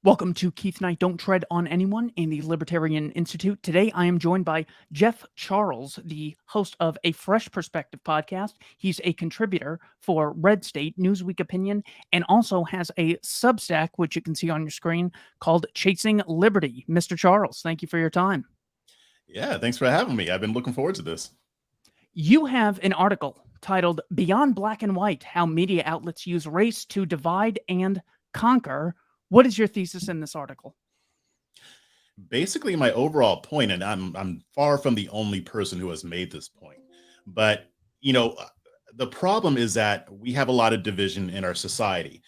Welcome to Keith Knight Don't Tread on Anyone in the Libertarian Institute. Today I am joined by Jeff Charles, the host of a Fresh Perspective podcast. He's a contributor for RedState, Newsweek Opinion, and also has a Substack, which you can see on your screen, called Chasing Liberty. Mr. Charles, thank you for your time. Yeah, thanks for having me. I've been looking forward to this. You have an article titled Beyond Black and White, How Media Outlets Use Race to Divide and Conquer. What is your thesis in this article? Basically, my overall point, and I'm far from the only person who has made this point, but the problem is that we have a lot of division in our society.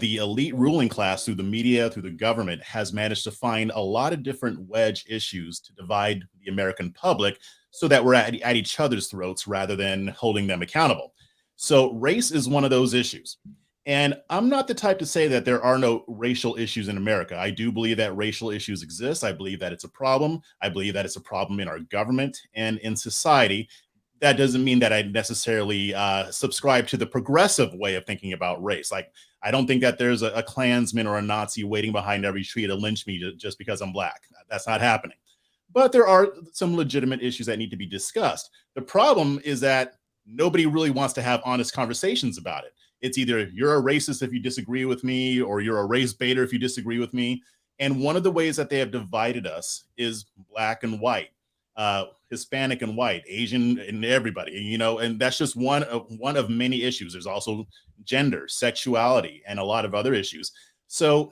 The elite ruling class, through the media, through the government, has managed to find a lot of different wedge issues to divide the American public so that we're at each other's throats rather than holding them accountable. So race is one of those issues. And I'm not the type to say that there are no racial issues in America. I do believe that racial issues exist. I believe that it's a problem. I believe that it's a problem in our government and in society. That doesn't mean that I necessarily subscribe to the progressive way of thinking about race. Like, I don't think that there's a Klansman or a Nazi waiting behind every tree to lynch me just because I'm Black. That's not happening. But there are some legitimate issues that need to be discussed. The problem is that nobody really wants to have honest conversations about it. It's either you're a racist if you disagree with me, or you're a race baiter if you disagree with me. And one of the ways that they have divided us is Black and white, Hispanic and white, Asian and everybody, and that's just one of many issues. There's also gender, sexuality, and a lot of other issues. So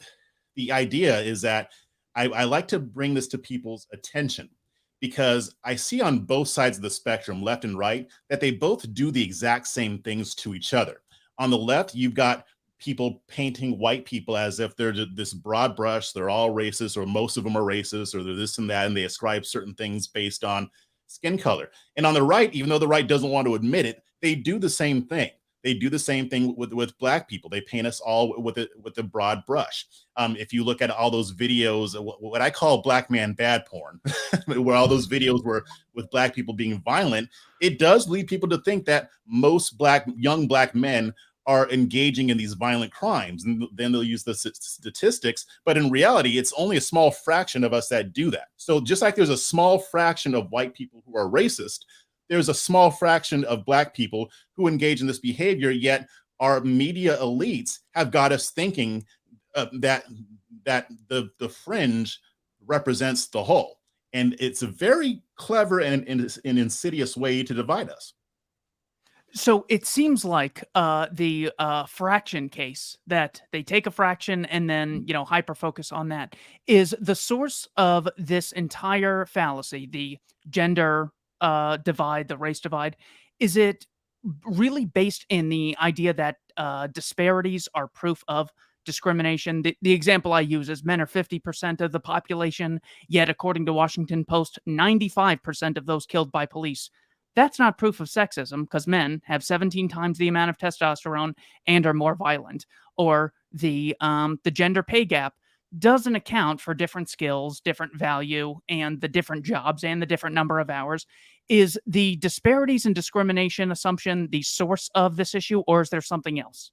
the idea is that I like to bring this to people's attention, because I see on both sides of the spectrum, left and right, that they both do the exact same things to each other. On the left, you've got people painting white people as if they're this broad brush, they're all racist, or most of them are racist, or they're this and that, and they ascribe certain things based on skin color. And on the right, even though the right doesn't want to admit it, they do the same thing. They do the same thing with Black people. They paint us all with a broad brush. If you look at all those videos, what I call Black man bad porn, where all those videos were with Black people being violent, it does lead people to think that most young Black men are engaging in these violent crimes, and then they'll use the statistics, but in reality, it's only a small fraction of us that do that. So just like there's a small fraction of white people who are racist, there's a small fraction of Black people who engage in this behavior, yet our media elites have got us thinking that the fringe represents the whole. And it's a very clever and insidious way to divide us. So it seems like the fraction case, that they take a fraction and then, hyper focus on that, is the source of this entire fallacy, the gender divide, the race divide. Is it really based in the idea that disparities are proof of discrimination? The example I use is men are 50% of the population, yet according to Washington Post, 95% of those killed by police. That's not proof of sexism, because men have 17 times the amount of testosterone and are more violent. Or the gender pay gap doesn't account for different skills, different value, and the different jobs and the different number of hours. Is the disparities and discrimination assumption the source of this issue, or is there something else?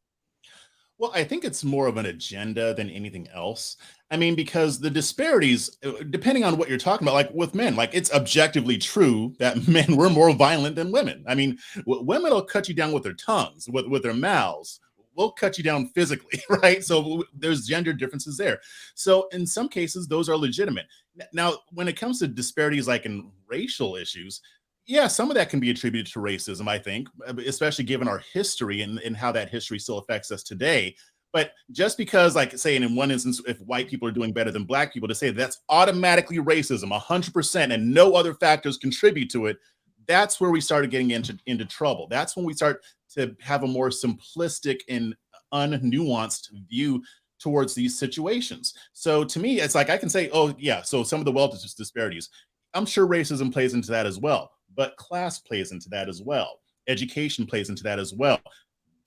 Well, I think it's more of an agenda than anything else. I mean, because the disparities, depending on what you're talking about, like with men, like it's objectively true that men were more violent than women. I mean, women will cut you down with their tongues, with their mouths. We'll cut you down physically, right? So there's gender differences there. So in some cases, those are legitimate. Now, when it comes to disparities like in racial issues, yeah, some of that can be attributed to racism, I think, especially given our history and how that history still affects us today. But just because, like, say, in one instance, if white people are doing better than Black people, to say that's automatically racism, 100%, and no other factors contribute to it, that's where we started getting into trouble. That's when we start to have a more simplistic and unnuanced view towards these situations. So to me, it's like I can say, oh, yeah, so some of the wealth disparities, I'm sure racism plays into that as well, but class plays into that as well. Education plays into that as well.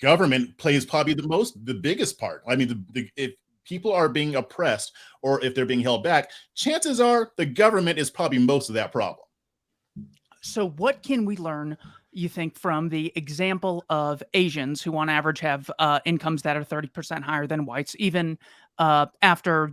Government plays probably the biggest part. I mean, if people are being oppressed or if they're being held back, chances are the government is probably most of that problem. So what can we learn You think from the example of Asians who on average have incomes that are 30% higher than whites, even after,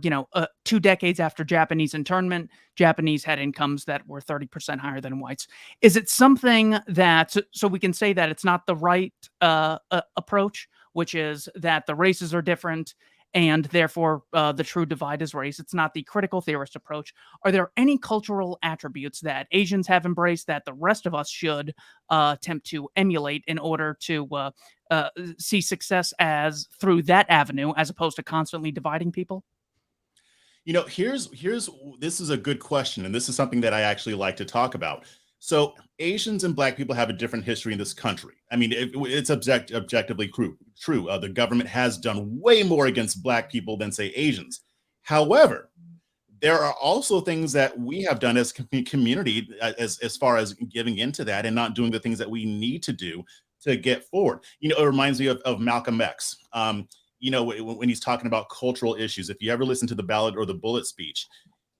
2 decades after Japanese internment, Japanese had incomes that were 30% higher than whites. Is it something that, so we can say that it's not the right approach, which is that the races are different and therefore the true divide is race? It's not the critical theorist approach. Are there any cultural attributes that Asians have embraced that the rest of us should attempt to emulate in order to see success as through that avenue, as opposed to constantly dividing people? Here's this is a good question, and this is something that I actually like to talk about. So Asians and Black people have a different history in this country. I mean, it's objectively true. The government has done way more against Black people than, say, Asians. However, there are also things that we have done as community, as far as giving into that and not doing the things that we need to do to get forward. It reminds me of Malcolm X. When he's talking about cultural issues, if you ever listen to the ballad or the bullet speech,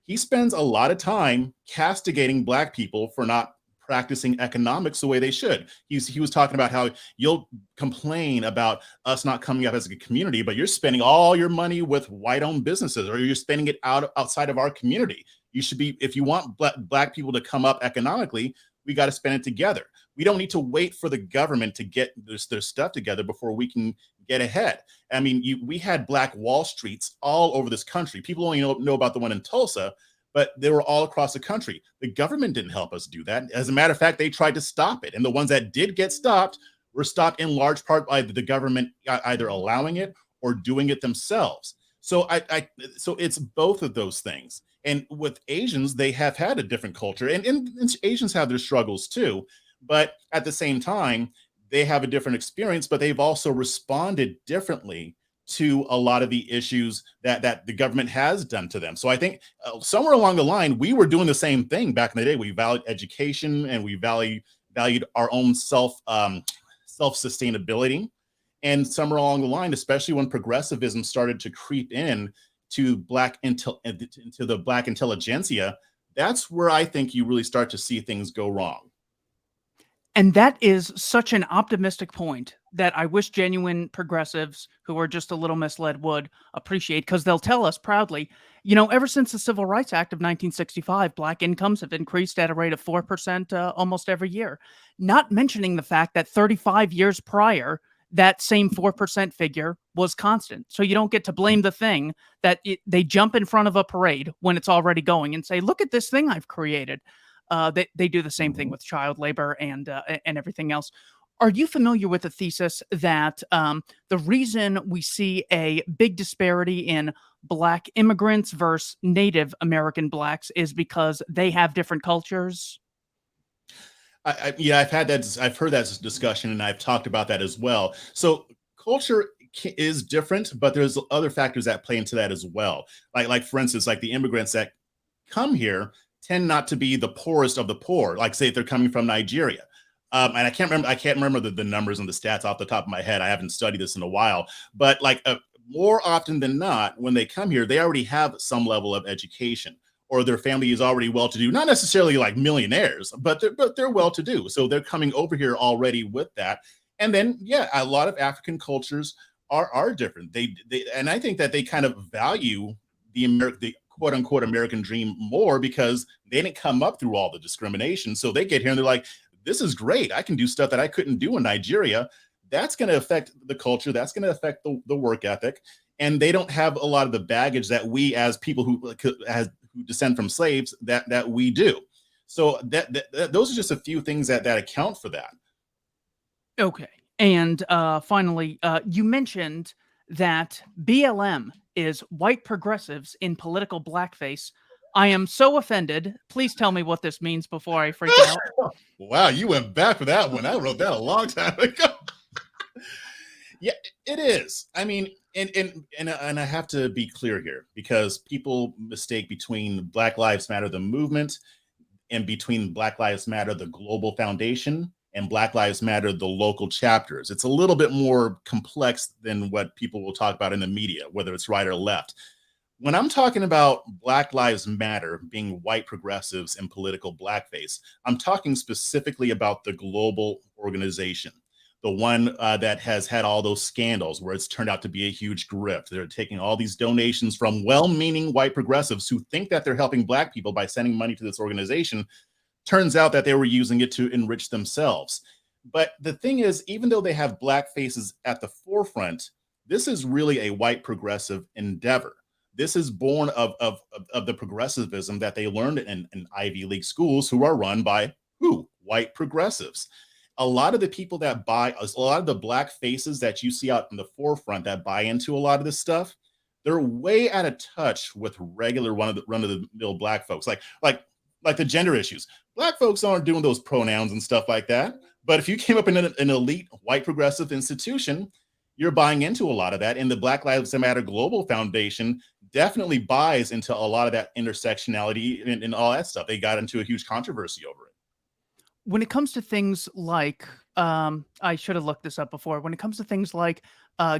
he spends a lot of time castigating Black people for not practicing economics the way they should. He was talking about how you'll complain about us not coming up as a community, but you're spending all your money with white-owned businesses, or you're spending it outside of our community. You should be, if you want Black people to come up economically, we got to spend it together. We don't need to wait for the government to get their stuff together before we can get ahead. I mean, we had Black Wall Streets all over this country. People only know about the one in Tulsa, but they were all across the country. The government didn't help us do that. As a matter of fact, they tried to stop it. And the ones that did get stopped were stopped in large part by the government either allowing it or doing it themselves. So so it's both of those things. And with Asians, they have had a different culture, and Asians have their struggles too. But at the same time, they have a different experience, but they've also responded differently to a lot of the issues that the government has done to them. So I think somewhere along the line, we were doing the same thing back in the day. We valued education, and we valued our own self-sustainability. And somewhere along the line, especially when progressivism started to creep in to into the Black intelligentsia, that's where I think you really start to see things go wrong. And that is such an optimistic point that I wish genuine progressives who are just a little misled would appreciate, because they'll tell us proudly, ever since the Civil Rights Act of 1965, Black incomes have increased at a rate of 4% almost every year. Not mentioning the fact that 35 years prior, that same 4% figure was constant. So you don't get to blame the thing that they jump in front of a parade when it's already going and say, look at this thing I've created. They do the same thing with child labor and everything else. Are you familiar with the thesis that the reason we see a big disparity in Black immigrants versus Native American Blacks is because they have different cultures? Yeah, I've heard that discussion, and I've talked about that as well. So culture is different, but there's other factors that play into that as well. Like for instance, like the immigrants that come here tend not to be the poorest of the poor. Like say if they're coming from Nigeria. And I can't remember the numbers and the stats off the top of my head. I haven't studied this in a while, but more often than not, when they come here, they already have some level of education, or their family is already well-to-do. Not necessarily like millionaires, but they're well-to-do. So they're coming over here already with that. And then, yeah, a lot of African cultures are different. And I think that they kind of value the quote unquote American dream more because they didn't come up through all the discrimination. So they get here and they're like, this is great. I can do stuff that I couldn't do in Nigeria. That's going to affect the culture. That's going to affect the work ethic. And they don't have a lot of the baggage that we, as people who descend from slaves, that we do. So those are just a few things that account for that. Okay. And finally, you mentioned that BLM is white progressives in political blackface. I am so offended. Please tell me what this means before I freak out. Wow, you went back for that one. I wrote that a long time ago. Yeah, it is. I mean, and I have to be clear here, because people mistake between Black Lives Matter, the movement, and between Black Lives Matter, the global foundation, and Black Lives Matter, the local chapters. It's a little bit more complex than what people will talk about in the media, whether it's right or left. When I'm talking about Black Lives Matter being white progressives and political blackface, I'm talking specifically about the global organization, the one that has had all those scandals where it's turned out to be a huge grift. They're taking all these donations from well meaning white progressives who think that they're helping Black people by sending money to this organization. Turns out that they were using it to enrich themselves. But the thing is, even though they have Black faces at the forefront, this is really a white progressive endeavor. This is born of the progressivism that they learned in Ivy League schools, who are run by who? White progressives. A lot of the people that buy, a lot of the Black faces that you see out in the forefront that buy into a lot of this stuff, they're way out of touch with regular run of the mill Black folks, like the gender issues. Black folks aren't doing those pronouns and stuff like that. But if you came up in an elite white progressive institution, you're buying into a lot of that. And the Black Lives Matter Global Foundation definitely buys into a lot of that intersectionality and all that stuff. They got into a huge controversy over it. When it comes to things like, I should have looked this up before. When it comes to things like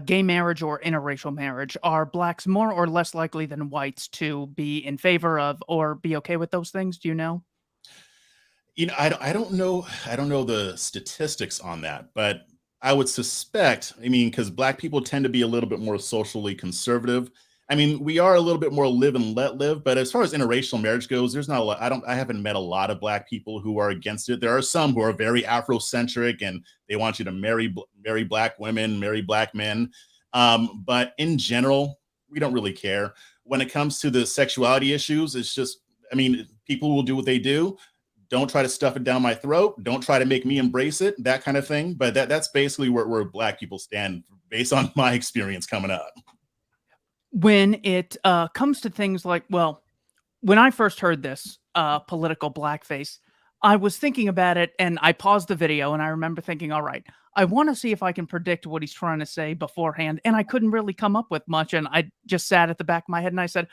gay marriage or interracial marriage, are blacks more or less likely than whites to be in favor of or be okay with those things? Do you know? I don't know. I don't know the statistics on that, but I would suspect. I mean, because Black people tend to be a little bit more socially conservative. I mean, we are a little bit more live and let live, but as far as interracial marriage goes, there's not a lot. I haven't met a lot of Black people who are against it. There are some who are very Afrocentric and they want you to marry Black women, marry Black men. But in general, we don't really care. When it comes to the sexuality issues, it's just, I mean, people will do what they do. Don't try to stuff it down my throat. Don't try to make me embrace it, that kind of thing. But that's basically where Black people stand based on my experience coming up. When it comes to things like, well, when I first heard this political blackface, I was thinking about it and I paused the video and I remember thinking, all right, I want to see if I can predict what he's trying to say beforehand. And I couldn't really come up with much. And I just sat at the back of my head and I said,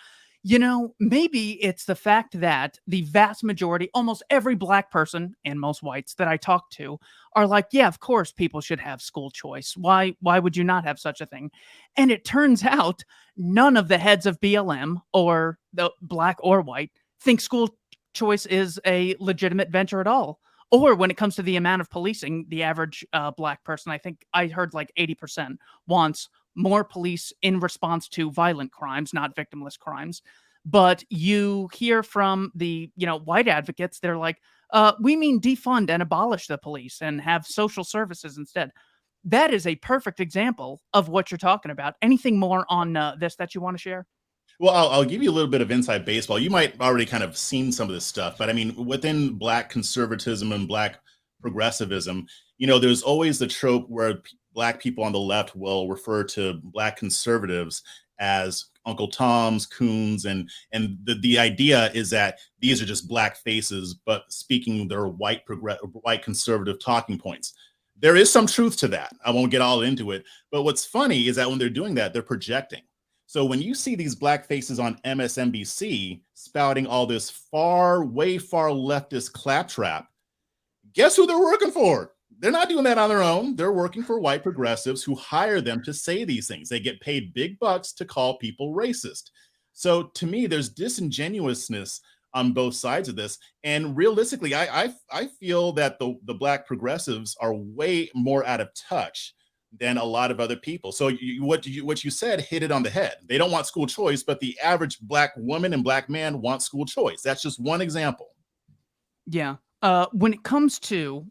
maybe it's the fact that the vast majority, almost every Black person and most whites that I talk to are like, yeah, of course people should have school choice. Why would you not have such a thing? And it turns out none of the heads of BLM or the Black or white think school choice is a legitimate venture at all. Or when it comes to the amount of policing, the average Black person, I think I heard like 80% wants more police in response to violent crimes, not victimless crimes. But you hear from the, white advocates, they're like, we mean defund and abolish the police and have social services instead. That is a perfect example of what you're talking about. Anything more on this that you want to share? Well, I'll give you a little bit of inside baseball. You might already kind of seen some of this stuff, but I mean, within Black conservatism and Black progressivism, there's always the trope where Black people on the left will refer to Black conservatives as Uncle Toms, coons, and the idea is that these are just Black faces, but speaking their white conservative talking points. There is some truth to that. I won't get all into it, but what's funny is that when they're doing that, they're projecting. So when you see these Black faces on MSNBC spouting all this way far leftist claptrap, guess who they're working for? They're not doing that on their own. They're working for white progressives who hire them to say these things. They get paid big bucks to call people racist. So to me, there's disingenuousness on both sides of this. And realistically, I feel that the Black progressives are way more out of touch than a lot of other people. So what you said hit it on the head. They don't want school choice, but the average Black woman and Black man want school choice. That's just one example. Yeah. When it comes to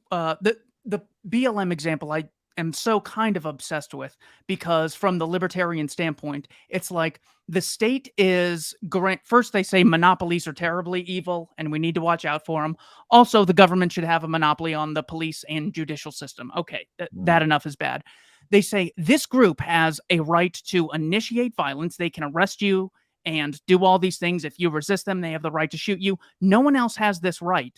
the BLM example, I am so kind of obsessed with because from the libertarian standpoint, it's like the state is first they say monopolies are terribly evil and we need to watch out for them. Also, the government should have a monopoly on the police and judicial system. Okay, that enough is bad. They say this group has a right to initiate violence. They can arrest you and do all these things. If you resist them, they have the right to shoot you. No one else has this right.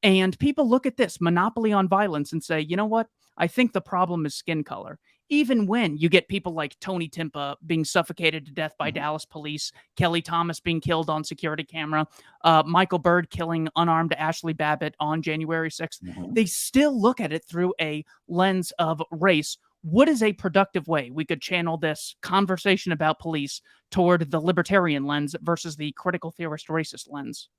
And people look at this monopoly on violence and say, you know what? I think the problem is skin color. Even when you get people like Tony Timpa being suffocated to death by Dallas police, Kelly Thomas being killed on security camera, Michael Byrd killing unarmed Ashley Babbitt on January 6th, they still look at it through a lens of race what is a productive way we could channel this conversation about police toward the libertarian lens versus the critical theorist racist lens?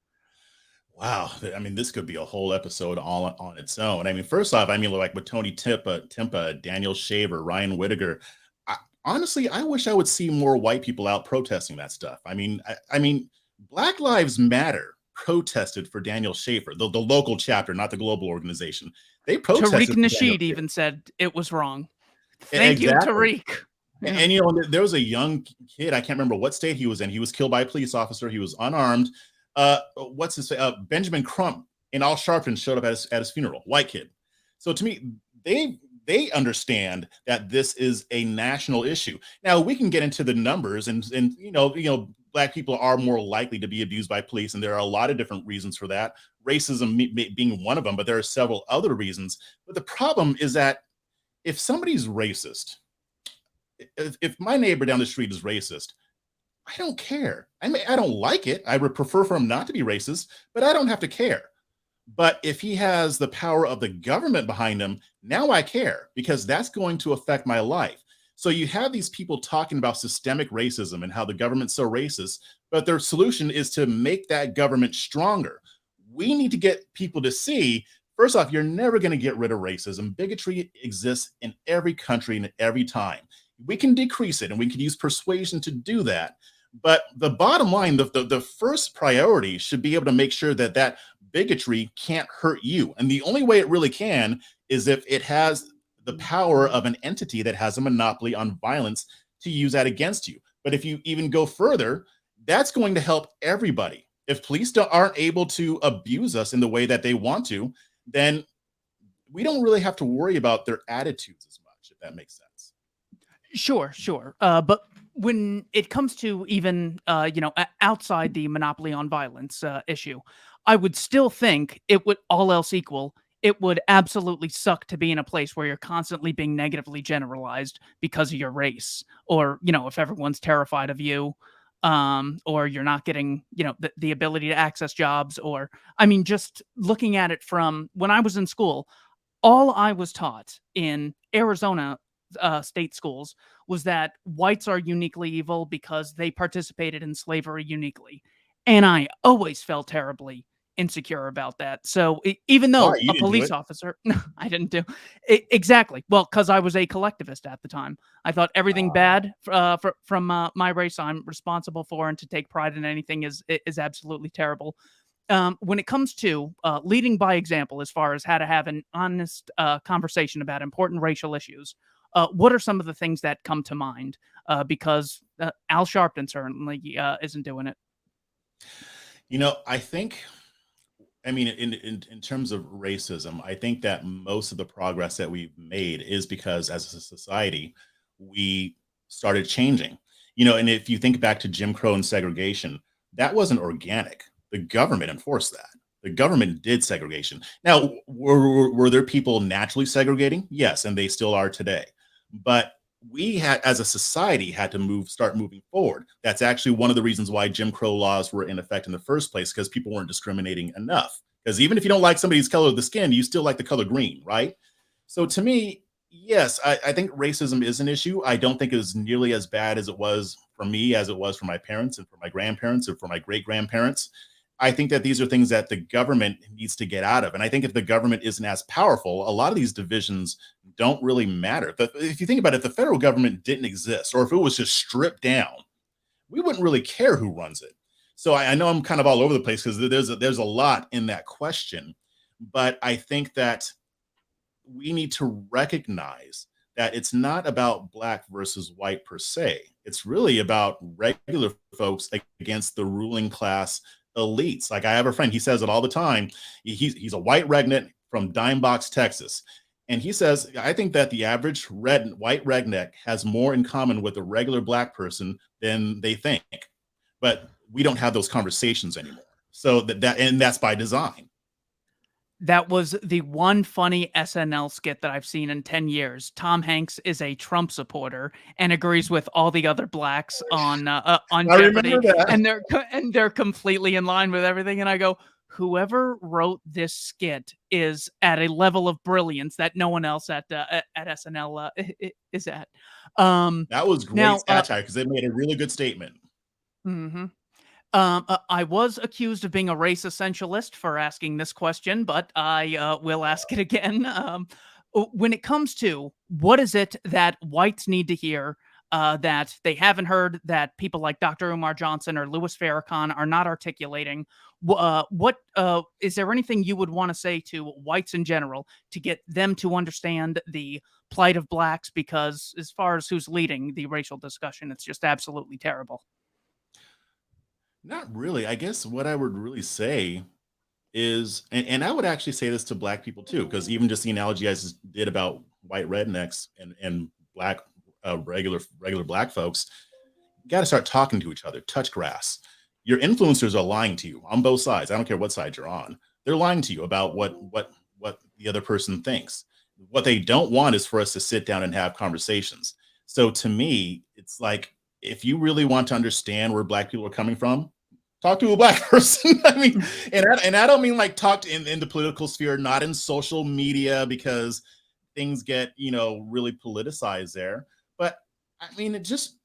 Wow, I mean, this could be a whole episode all on its own. I mean, first off, I mean, like with Tony Timpa, Daniel Shaver, Ryan Whittaker. I, honestly, I wish I would see more white people out protesting that stuff. I mean, Black Lives Matter protested for Daniel Shaver, the local chapter, not the global organization. They Tariq protested for Daniel Nasheed Shaver. even said it was wrong. Thank you, Exactly. Tariq. Yeah. And there was a young kid, I can't remember what state he was in. He was killed by a police officer. He was unarmed. What's his Benjamin Crump and Al Sharpton showed up at his funeral. White kid. So to me, they understand that this is a national issue. Now we can get into the numbers, and Black people are more likely to be abused by police, and there are a lot of different reasons for that. Racism being one of them, but there are several other reasons. But the problem is that if somebody's racist, if my neighbor down the street is racist, I don't care. I mean, I don't like it. I would prefer for him not to be racist, but I don't have to care. But if he has the power of the government behind him, now I care because that's going to affect my life. So you have these people talking about systemic racism and how the government's so racist, but their solution is to make that government stronger. We need to get people to see, first off, you're never going to get rid of racism. Bigotry exists in every country and at every time. We can decrease it and we can use persuasion to do that. But the bottom line, the first priority should be able to make sure that that bigotry can't hurt you. And the only way it really can is if it has the power of an entity that has a monopoly on violence to use that against you. But if you even go further, that's going to help everybody. If police aren't able to abuse us in the way that they want to, then we don't really have to worry about their attitudes as much, if that makes sense. Sure, sure. But when it comes to even outside the monopoly on violence issue, I would still think it would, all else equal, it would absolutely suck to be in a place where you're constantly being negatively generalized because of your race, or if everyone's terrified of you, or you're not getting the ability to access jobs, or I mean, just looking at it from when I was in school, all I was taught in Arizona state schools was that whites are uniquely evil because they participated in slavery uniquely. And I always felt terribly insecure about that. So even Why? though You a didn't do police it. officer, no, I didn't do it exactly. Well, because I was a collectivist at the time. I thought everything bad from my race I'm responsible for, and to take pride in anything is absolutely terrible. When it comes to leading by example, as far as how to have an honest conversation about important racial issues, what are some of the things that come to mind? Because Al Sharpton certainly isn't doing it. I think, I mean, in terms of racism, I think that most of the progress that we've made is because as a society, we started changing. And if you think back to Jim Crow and segregation, that wasn't organic. The government enforced that. The government did segregation. Now, were there people naturally segregating? Yes, and they still are today. But we had, as a society, had to start moving forward. That's actually one of the reasons why Jim Crow laws were in effect in the first place, because people weren't discriminating enough. Because even if you don't like somebody's color of the skin, you still like the color green, right? So to me, yes, I think racism is an issue. I don't think it is nearly as bad as it was for me, as it was for my parents and for my grandparents and for my great grandparents. I think that these are things that the government needs to get out of. And I think if the government isn't as powerful, a lot of these divisions don't really matter. But if you think about it, if the federal government didn't exist, or if it was just stripped down, we wouldn't really care who runs it. So I know I'm kind of all over the place because there's a lot in that question. But I think that we need to recognize that it's not about black versus white per se. It's really about regular folks against the ruling class elites. Like I have a friend, he says it all the time. He's a white redneck from Dime Box, Texas. And he says, I think that the average white redneck has more in common with a regular black person than they think. But we don't have those conversations anymore. So and that's by design. That was the one funny SNL skit that I've seen in 10 years. Tom Hanks is a Trump supporter and agrees with all the other blacks on I remember Jeopardy, that. and they're completely in line with everything. And I go, whoever wrote this skit is at a level of brilliance that no one else at SNL is at. That was great Now, satire because they made a really good statement. mhm. I was accused of being a race essentialist for asking this question, but I will ask it again. When it comes to what is it that whites need to hear that they haven't heard, that people like Dr. Umar Johnson or Louis Farrakhan are not articulating, what is there anything you would want to say to whites in general to get them to understand the plight of blacks? Because as far as who's leading the racial discussion, it's just absolutely terrible. Not really. I guess what I would really say is, and I would actually say this to black people too, because even just the analogy I just did about white rednecks and black regular black folks, you got to start talking to each other, touch grass. Your influencers are lying to you on both sides. I don't care what side you're on. They're lying to you about what the other person thinks. What they don't want is for us to sit down and have conversations. So to me, it's like, if you really want to understand where black people are coming from, talk to a black person. I mean, and I don't mean like talk in the political sphere, not in social media, because things get, really politicized there. But I mean, it just,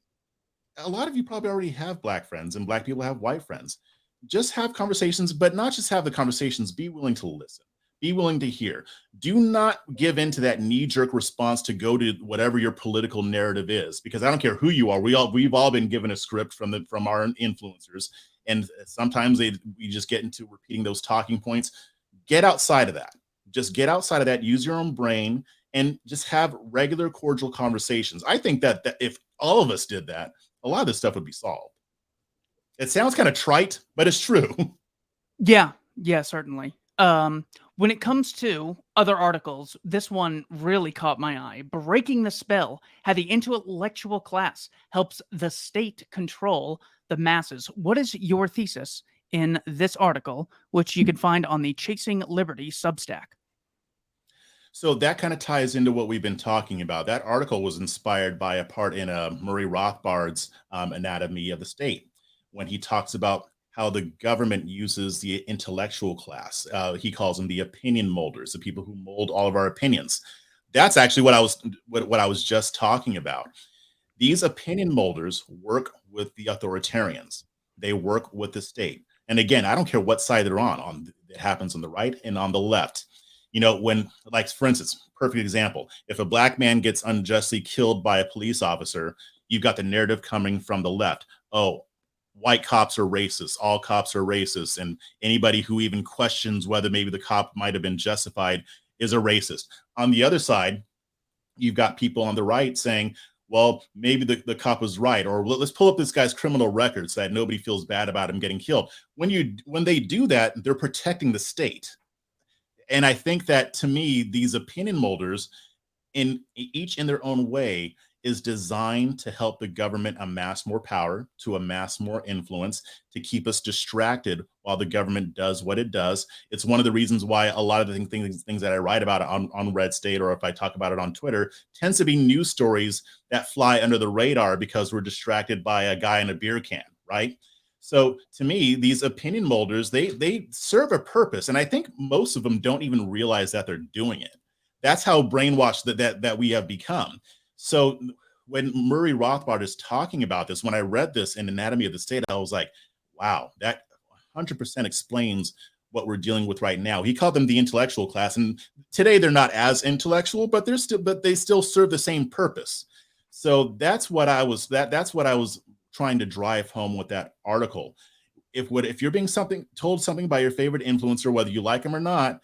a lot of you probably already have black friends and black people have white friends. Just have conversations, but not just have the conversations, be willing to listen, be willing to hear. Do not give in to that knee-jerk response to go to whatever your political narrative is, because I don't care who you are. We've all been given a script from our influencers, and sometimes we just get into repeating those talking points. Get outside of that. Just get outside of that, use your own brain, and just have regular cordial conversations. I think that if all of us did that, a lot of this stuff would be solved. It sounds kind of trite, but it's true. Yeah, yeah, certainly. When it comes to other articles, this one really caught my eye. Breaking the Spell: How the Intellectual Class Helps the State Control the Masses. What is your thesis in this article, which you can find on the Chasing Liberty Substack? So that kind of ties into what we've been talking about. That article was inspired by a part in Murray Rothbard's Anatomy of the State, when he talks about how the government uses the intellectual class. He calls them the opinion molders, the people who mold all of our opinions. That's actually what I was just talking about. These opinion molders work with the authoritarians. They work with the state. And again, I don't care what side they're on it happens on the right and on the left. When, like, for instance, perfect example, if a black man gets unjustly killed by a police officer, you've got the narrative coming from the left. Oh, white cops are racist. All cops are racist. And anybody who even questions whether maybe the cop might have been justified is a racist. On the other side, you've got people on the right saying, well, maybe the cop was right, or let's pull up this guy's criminal record so that nobody feels bad about him getting killed. When they do that, they're protecting the state. And I think that, to me, these opinion molders, each in their own way, is designed to help the government amass more power, to amass more influence, to keep us distracted while the government does what it does. It's one of the reasons why a lot of the things that I write about on RedState, or if I talk about it on Twitter, tends to be news stories that fly under the radar because we're distracted by a guy in a beer can, right? So to me, these opinion molders, they serve a purpose, and I think most of them don't even realize that they're doing it. That's how brainwashed that we have become. So when Murray Rothbard is talking about this, when I read this in Anatomy of the State, I was like, wow, that 100% explains what we're dealing with right now. He called them the intellectual class, and today they're not as intellectual, but they still serve the same purpose. So that's what I was trying to drive home with that article. If you're being told something by your favorite influencer, whether you like them or not,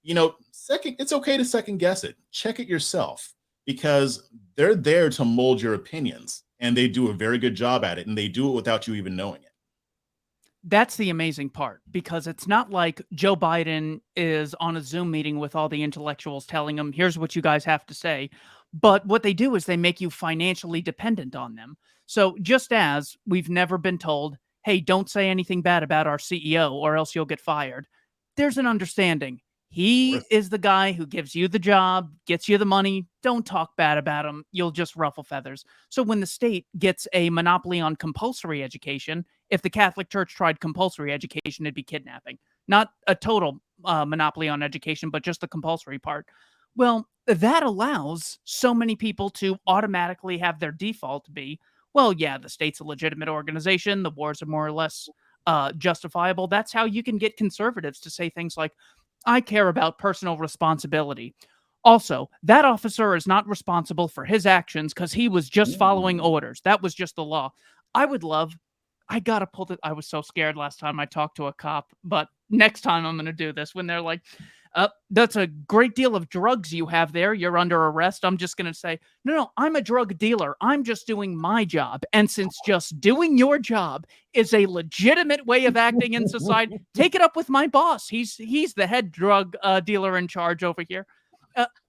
it's okay to second guess it. Check it yourself, because they're there to mold your opinions, and they do a very good job at it, and they do it without you even knowing it. That's the amazing part, because it's not like Joe Biden is on a Zoom meeting with all the intellectuals telling them, here's what you guys have to say. But what they do is they make you financially dependent on them. So just as we've never been told, hey, don't say anything bad about our CEO or else you'll get fired, there's an understanding. He is the guy who gives you the job, gets you the money. Don't talk bad about him. You'll just ruffle feathers. So when the state gets a monopoly on compulsory education, if the Catholic Church tried compulsory education, it'd be kidnapping. not a total monopoly on education, but just the compulsory part. Well, that allows so many people to automatically have their default be, well, yeah, the state's a legitimate organization. The wars are more or less justifiable. That's how you can get conservatives to say things like, I care about personal responsibility. Also, that officer is not responsible for his actions because he was just following Ooh. orders. That was just the law. I would love, I gotta pull it. I was so scared last time I talked to a cop, but next time I'm gonna do this when they're like, that's a great deal of drugs you have there. You're under arrest. I'm just gonna say, no, no, I'm a drug dealer. I'm just doing my job. And since just doing your job is a legitimate way of acting in society, take it up with my boss. He's the head drug dealer in charge over here.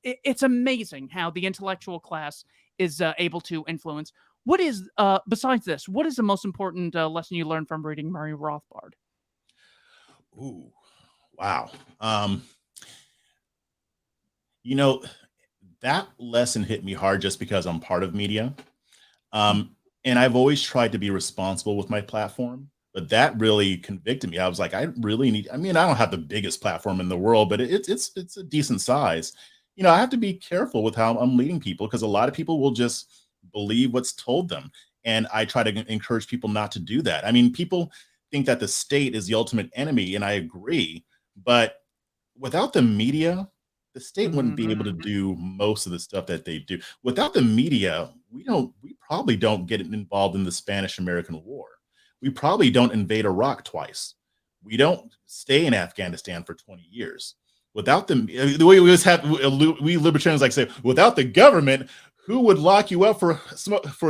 It's amazing how the intellectual class is able to influence. What is, besides this, what is the most important lesson you learned from reading Murray Rothbard? Ooh, wow. You know, that lesson hit me hard just because I'm part of media. Mm. And I've always tried to be responsible with my platform, but that really convicted me. I was like, I really need, I mean, I don't have the biggest platform in the world, but it's a decent size. I have to be careful with how I'm leading people because a lot of people will just believe what's told them. And I try to encourage people not to do that. I mean, people think that the state is the ultimate enemy, and I agree, but without the media, the state wouldn't be able to Mhm. do most of the stuff that they do. Without the media, we probably don't get involved in the Spanish American War. We probably don't invade Iraq twice. We don't stay in Afghanistan for 20 years. Without the way we always have, we libertarians like say, without the government, who would lock you up for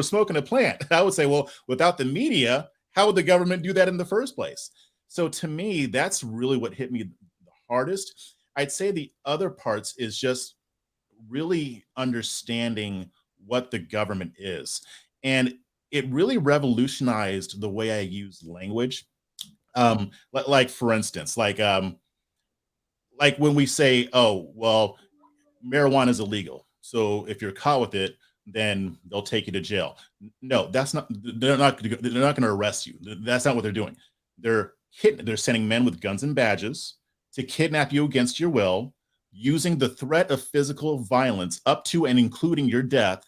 smoking a plant? I would say, well, without the media, how would the government do that in the first place? So to me, that's really what hit me the hardest. I'd say the other parts is just really understanding what the government is. And it really revolutionized the way I use language. Like for instance, like when we say, oh, well, marijuana is illegal. So if you're caught with it, then they'll take you to jail. No, that's not. They're not going to arrest you. That's not what they're doing. They're sending men with guns and badges to kidnap you against your will, using the threat of physical violence up to and including your death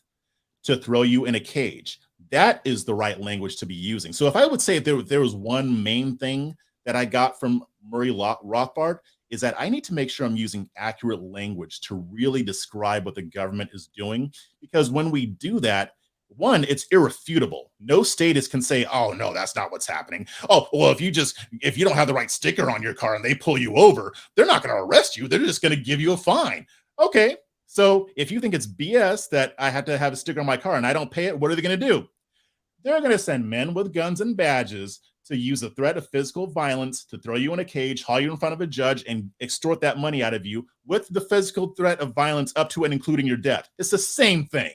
to throw you in a cage. That is the right language to be using. So if I would say if there was one main thing that I got from Murray Rothbard, is that I need to make sure I'm using accurate language to really describe what the government is doing. Because when we do that, one, it's irrefutable. No statist can say, oh no, that's not what's happening. Oh, well, if you don't have the right sticker on your car and they pull you over, they're not going to arrest you. They're just going to give you a fine. Okay. So if you think it's BS that I have to have a sticker on my car and I don't pay it, what are they going to do? They're going to send men with guns and badges to use the threat of physical violence to throw you in a cage, haul you in front of a judge, and extort that money out of you with the physical threat of violence up to and including your death. It's the same thing.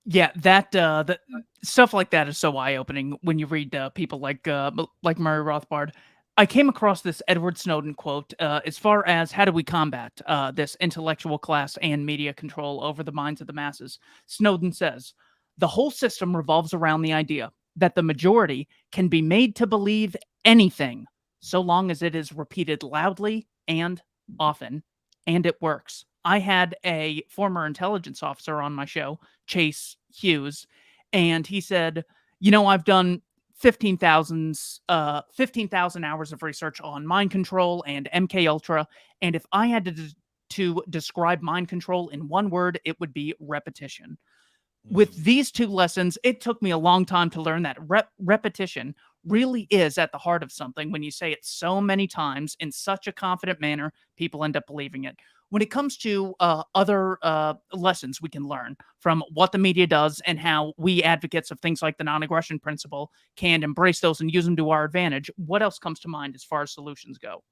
Yeah, that stuff like that is so eye-opening when you read people like Murray Rothbard. I came across this Edward Snowden quote as far as how do we combat this intellectual class and media control over the minds of the masses. Snowden says, the whole system revolves around the idea that the majority can be made to believe anything so long as it is repeated loudly and often, and it works. I had a former intelligence officer on my show, Chase Hughes, and he said, I've done 15,000 hours of research on mind control and MK Ultra, and if I had to describe mind control in one word, it would be repetition. With Mm. these two lessons, it took me a long time to learn that repetition really is at the heart of something. When you say it so many times in such a confident manner, people end up believing it. When it comes to other lessons we can learn from what the media does and how we advocates of things like the non-aggression principle can embrace those and use them to our advantage, what else comes to mind as far as solutions go?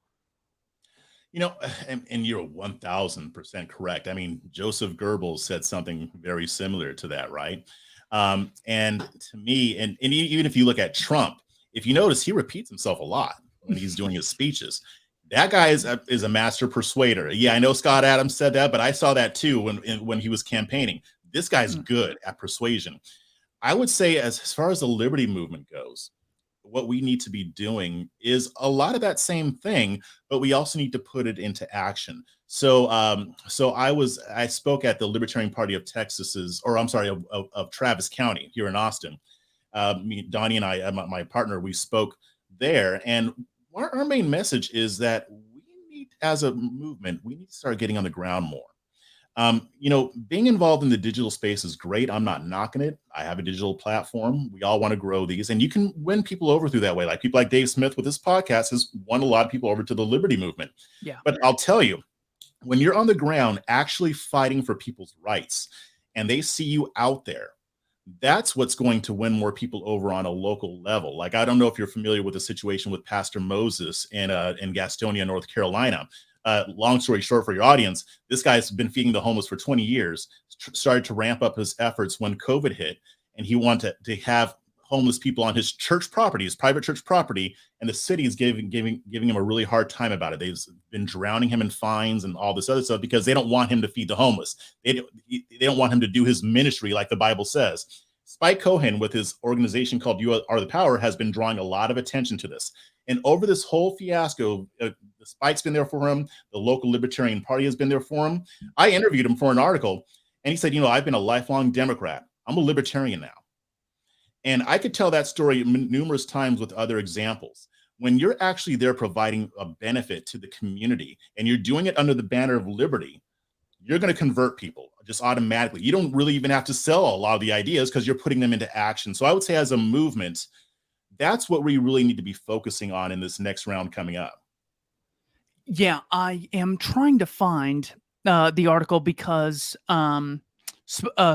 You know, and you're 1000% correct. I mean, Joseph Goebbels said something very similar to that, right? And to me, and even if you look at Trump, if you notice, he repeats himself a lot when he's doing his speeches. That guy is a master persuader. Yeah, I know Scott Adams said that, but I saw that too when he was campaigning. This guy's Mm. good at persuasion. I would say, as far as the liberty movement goes, what we need to be doing is a lot of that same thing, but we also need to put it into action. I spoke at the Libertarian Party of Texas's, or I'm sorry, of Travis County here in Austin. Donnie and I, my partner, we spoke there, and our main message is that we need, as a movement, we need to start getting on the ground more. Being involved in the digital space is great. I'm not knocking it. I have a digital platform. We all want to grow these, and you can win people over through that way. Like people like Dave Smith with his podcast has won a lot of people over to the liberty movement. Yeah. But I'll tell you, when you're on the ground actually fighting for people's rights and they see you out there, that's what's going to win more people over on a local level. Like, I don't know if you're familiar with the situation with Pastor Moses in Gastonia, North Carolina. Long story short for your audience, this guy's been feeding the homeless for 20 years, started to ramp up his efforts when COVID hit, and he wanted to have homeless people on his church property, his private church property, and the city is giving him a really hard time about it. They've been drowning him in fines and all this other stuff because they don't want him to feed the homeless. They don't want him to do his ministry like the Bible says. Spike Cohen, with his organization called You Are the Power, has been drawing a lot of attention to this. And over this whole fiasco, the Spike's been there for him. The local Libertarian Party has been there for him. I interviewed him for an article, and he said, I've been a lifelong Democrat. I'm a libertarian now. And I could tell that story numerous times with other examples. When you're actually there providing a benefit to the community and you're doing it under the banner of liberty, you're going to convert people just automatically. You don't really even have to sell a lot of the ideas because you're putting them into action. So I would say, as a movement, that's what we really need to be focusing on in this next round coming up. Yeah, I am trying to find the article because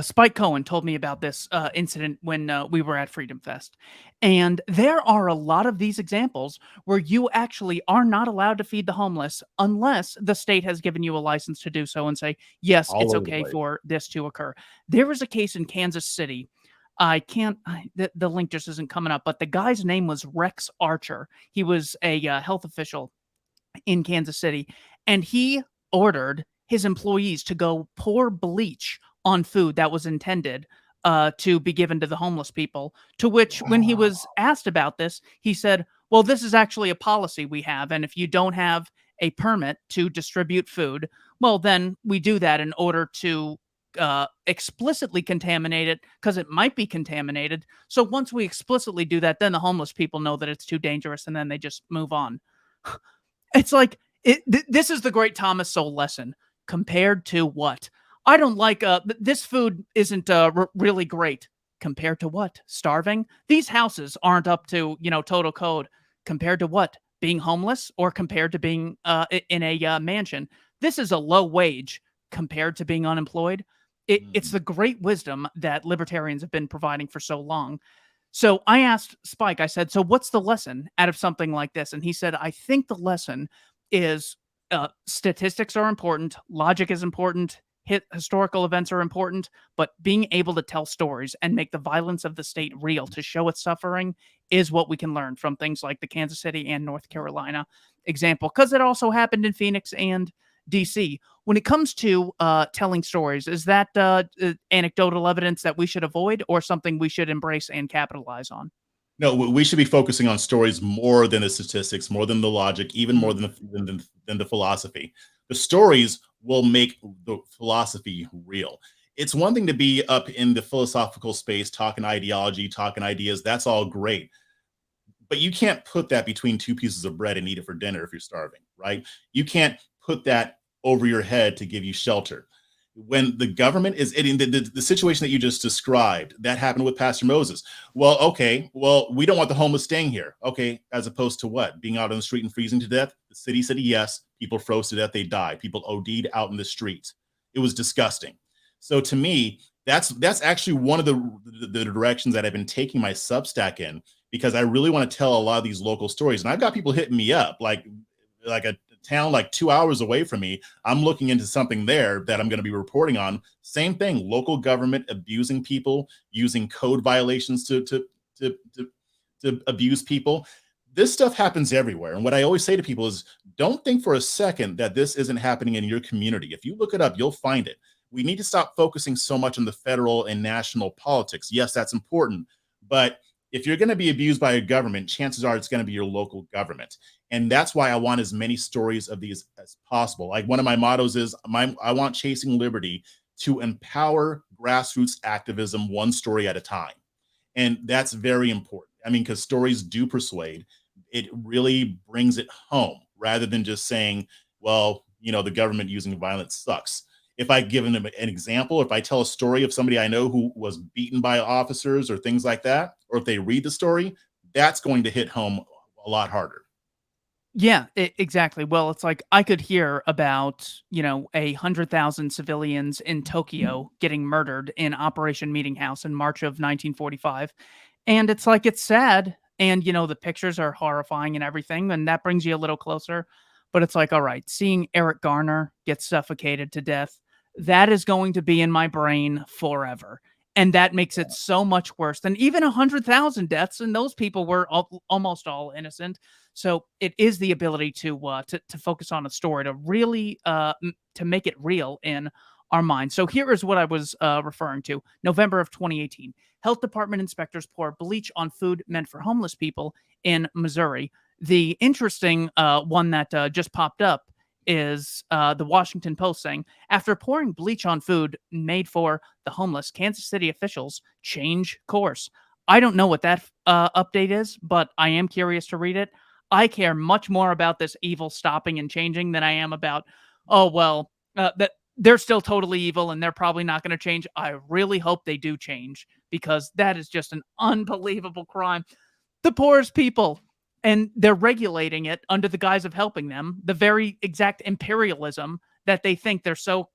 Spike Cohen told me about this incident when we were at Freedom Fest. And there are a lot of these examples where you actually are not allowed to feed the homeless unless the state has given you a license to do so and say, yes, All it's over the okay place. for this to occur. There was a case in Kansas City. The link just isn't coming up, but the guy's name was Rex Archer. He was a health official in Kansas City, and he ordered his employees to go pour bleach on food that was intended to be given to the homeless people. To which, when he was asked about this, he said, well, this is actually a policy we have. And if you don't have a permit to distribute food, well, then we do that in order to explicitly contaminate it because it might be contaminated. So once we explicitly do that, then the homeless people know that it's too dangerous and then they just move on. It's like, this is the great Thomas Sowell lesson. Compared to what? I don't like, this food isn't really great. Compared to what? Starving? These houses aren't up to, total code. Compared to what? Being homeless, or compared to being in a mansion? This is a low wage compared to being unemployed. It's the great wisdom that libertarians have been providing for so long. So I asked Spike, I said, so what's the lesson out of something like this? And he said, I think the lesson is statistics are important. Logic is important. Historical events are important. But being able to tell stories and make the violence of the state real to show its suffering is what we can learn from things like the Kansas City and North Carolina example, because it also happened in Phoenix and DC. When it comes to telling stories, is that anecdotal evidence that we should avoid or something we should embrace and capitalize on? No, we should be focusing on stories more than the statistics, more than the logic, even more than the philosophy. The stories will make the philosophy real. It's one thing to be up in the philosophical space, talking ideology, talking ideas. That's all great. But you can't put that between two pieces of bread and eat it for dinner if you're starving, right? You can't put that over your head to give you shelter. When the government is in the situation that you just described, that happened with Pastor Moses. Well, okay, we don't want the homeless staying here. Okay, as opposed to what? Being out on the street and freezing to death? The city said yes. People froze to death. They died. People OD'd out in the streets. It was disgusting. So to me, that's actually one of the directions that I've been taking my Substack in, because I really want to tell a lot of these local stories. And I've got people hitting me up, like a town like 2 hours away from me. I'm looking into something there that I'm going to be reporting on. Same thing, local government abusing people, using code violations to abuse people. This stuff happens everywhere. And what I always say to people is, don't think for a second that this isn't happening in your community. If you look it up, you'll find it. We need to stop focusing so much on the federal and national politics. Yes, that's important, but If you're going to be abused by a government, chances are it's going to be your local government. And that's why I want as many stories of these as possible. Like one of my mottos is I want Chasing Liberty to empower grassroots activism one story at a time. And that's very important. I mean, because stories do persuade. It really brings it home rather than just saying, well, the government using violence sucks. If I give them an example, if I tell a story of somebody I know who was beaten by officers or things like that, or if they read the story, that's going to hit home a lot harder. Yeah, exactly. Well, it's like I could hear about, 100,000 civilians in Tokyo getting murdered in Operation Meeting House in March of 1945. And it's like, it's sad. And, the pictures are horrifying and everything. And that brings you a little closer. But it's like, all right, seeing Eric Garner get suffocated to death, that is going to be in my brain forever. And that makes it so much worse than even 100,000 deaths. And those people were almost all innocent. So it is the ability to focus on a story to really to make it real in our minds. So here is what I was referring to. November of 2018, health department inspectors pour bleach on food meant for homeless people in Missouri. The interesting one that just popped up is the Washington Post saying, after pouring bleach on food made for the homeless, Kansas City officials change course. I don't know what that update is, but I am curious to read it. I care much more about this evil stopping and changing than I am about, oh, well, that they're still totally evil and they're probably not going to change. I really hope they do change because that is just an unbelievable crime. The poorest people, and they're regulating it under the guise of helping them, the very exact imperialism that they think they're so,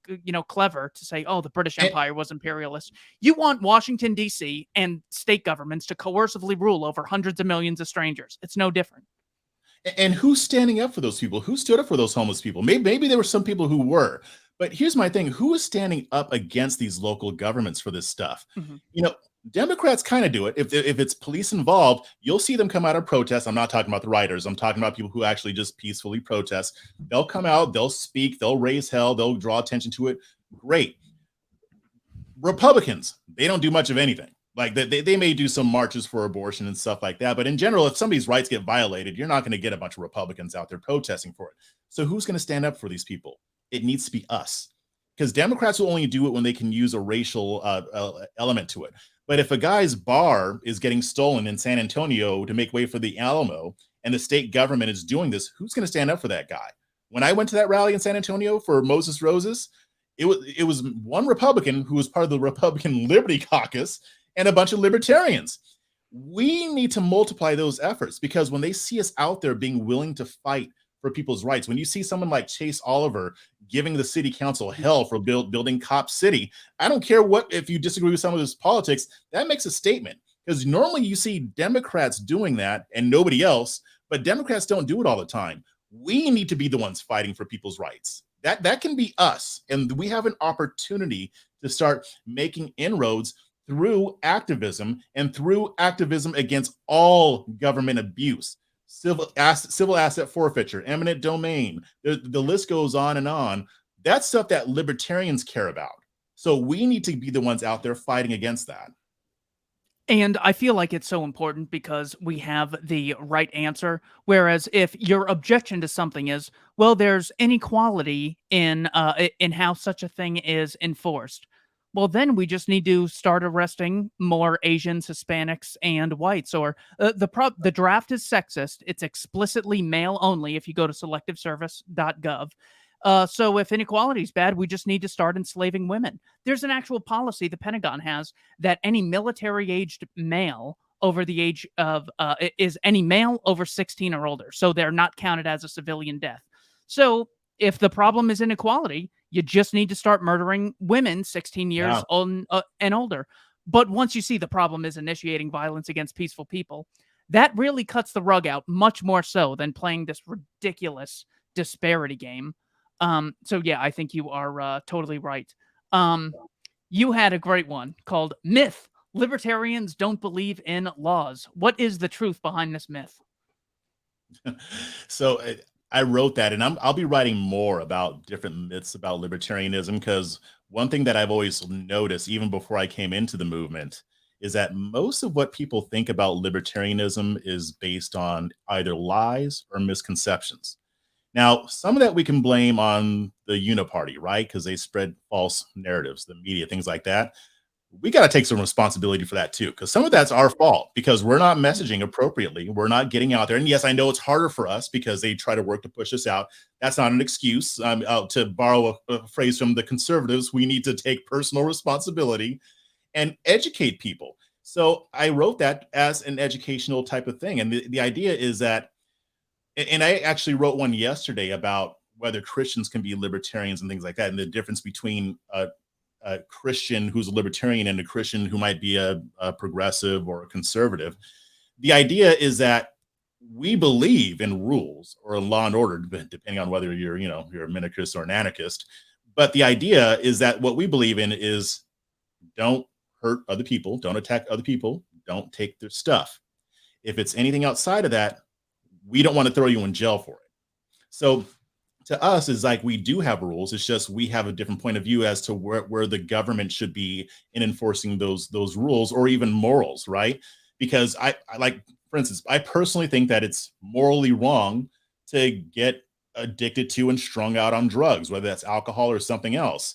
clever to say, oh, the British And, Empire was imperialist. You want Washington, D.C. and state governments to coercively rule over hundreds of millions of strangers. It's no different. and who's standing up for those people? Who stood up for those homeless people? Maybe there were some people who were, but here's my thing: who is standing up against these local governments for this stuff? Mhm. You know, Democrats kind of do it. If it's police involved, you'll see them come out of protest. I'm not talking about the rioters. I'm talking about people who actually just peacefully protest. They'll come out, they'll speak, they'll raise hell, they'll draw attention to it. Great. Republicans, they don't do much of anything. Like they may do some marches for abortion and stuff like that. But in general, if somebody's rights get violated, you're not going to get a bunch of Republicans out there protesting for it. So who's going to stand up for these people? It needs to be us. Because Democrats will only do it when they can use a racial element to it. But if a guy's bar is getting stolen in San Antonio to make way for the Alamo and the state government is doing this, who's going to stand up for that guy? When I went to that rally in San Antonio for Moses Roses, it was one Republican who was part of the Republican Liberty Caucus and a bunch of libertarians. We need to multiply those efforts because when they see us out there being willing to fight for people's rights, when you see someone like Chase Oliver giving the city council hell for building Cop City, I don't care what if you disagree with some of his politics, that makes a statement. Because normally you see Democrats doing that and nobody else, but Democrats don't do it all the time. We need to be the ones fighting for people's rights. That can be us, and we have an opportunity to start making inroads through activism and through activism against all government abuse, civil asset forfeiture, eminent domain. The list goes on and on. That's stuff that libertarians care about. So we need to be the ones out there fighting against that. And I feel like it's so important because we have the right answer. Whereas if your objection to something is, well, there's inequality in how such a thing is enforced. Well, then we just need to start arresting more Asians, Hispanics, and whites. Or the draft is sexist. It's explicitly male only. If you go to selectiveservice.gov. So if inequality is bad, we just need to start enslaving women. There's an actual policy the Pentagon has that any military-aged male over the age of is any male over 16 or older, so they're not counted as a civilian death. So if the problem is inequality, you just need to start murdering women 16 years Yeah. on and older. But once you see the problem is initiating violence against peaceful people, that really cuts the rug out much more so than playing this ridiculous disparity game. So yeah, I think you are totally right. Um, you had a great one called Myth. Libertarians don't believe in laws. What is the truth behind this myth? So I wrote that, and I'll be writing more about different myths about libertarianism because one thing that I've always noticed, even before I came into the movement, is that most of what people think about libertarianism is based on either lies or misconceptions. Now, some of that we can blame on the uniparty, right? Because they spread false narratives, the media, things like that. We got to take some responsibility for that too, because some of that's our fault because we're not messaging appropriately. We're not getting out there. And yes, I know it's harder for us because they try to work to push us out. That's not an excuse. To borrow a phrase from the conservatives, we need to take personal responsibility and educate people. So I wrote that as an educational type of thing. And the idea is that, and I actually wrote one yesterday about whether Christians can be libertarians and things like that, and the difference between a Christian who's a libertarian and a Christian who might be a progressive or a conservative. The idea is that we believe in rules or in law and order, depending on whether you're a minarchist or an anarchist. But the idea is that what we believe in is don't hurt other people, don't attack other people, don't take their stuff. If it's anything outside of that, we don't want to throw you in jail for it. So to us, it's like we do have rules. It's just we have a different point of view as to where the government should be in enforcing those rules or even morals, right? Because I like, for instance, I personally think that it's morally wrong to get addicted to and strung out on drugs, whether that's alcohol or something else.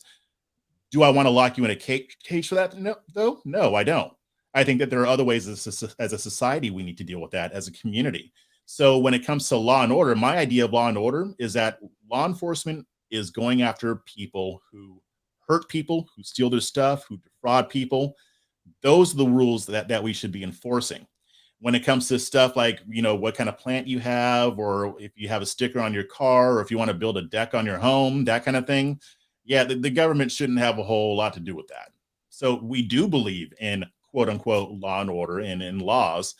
Do I want to lock you in a cage for that? No, though? No, I don't. I think that there are other ways as a society we need to deal with that as a community. So when it comes to law and order, my idea of law and order is that law enforcement is going after people who hurt people, who steal their stuff, who defraud people. Those are the rules that we should be enforcing. When it comes to stuff like, what kind of plant you have, or if you have a sticker on your car, or if you want to build a deck on your home, that kind of thing. Yeah, the government shouldn't have a whole lot to do with that. So we do believe in quote unquote law and order and in laws.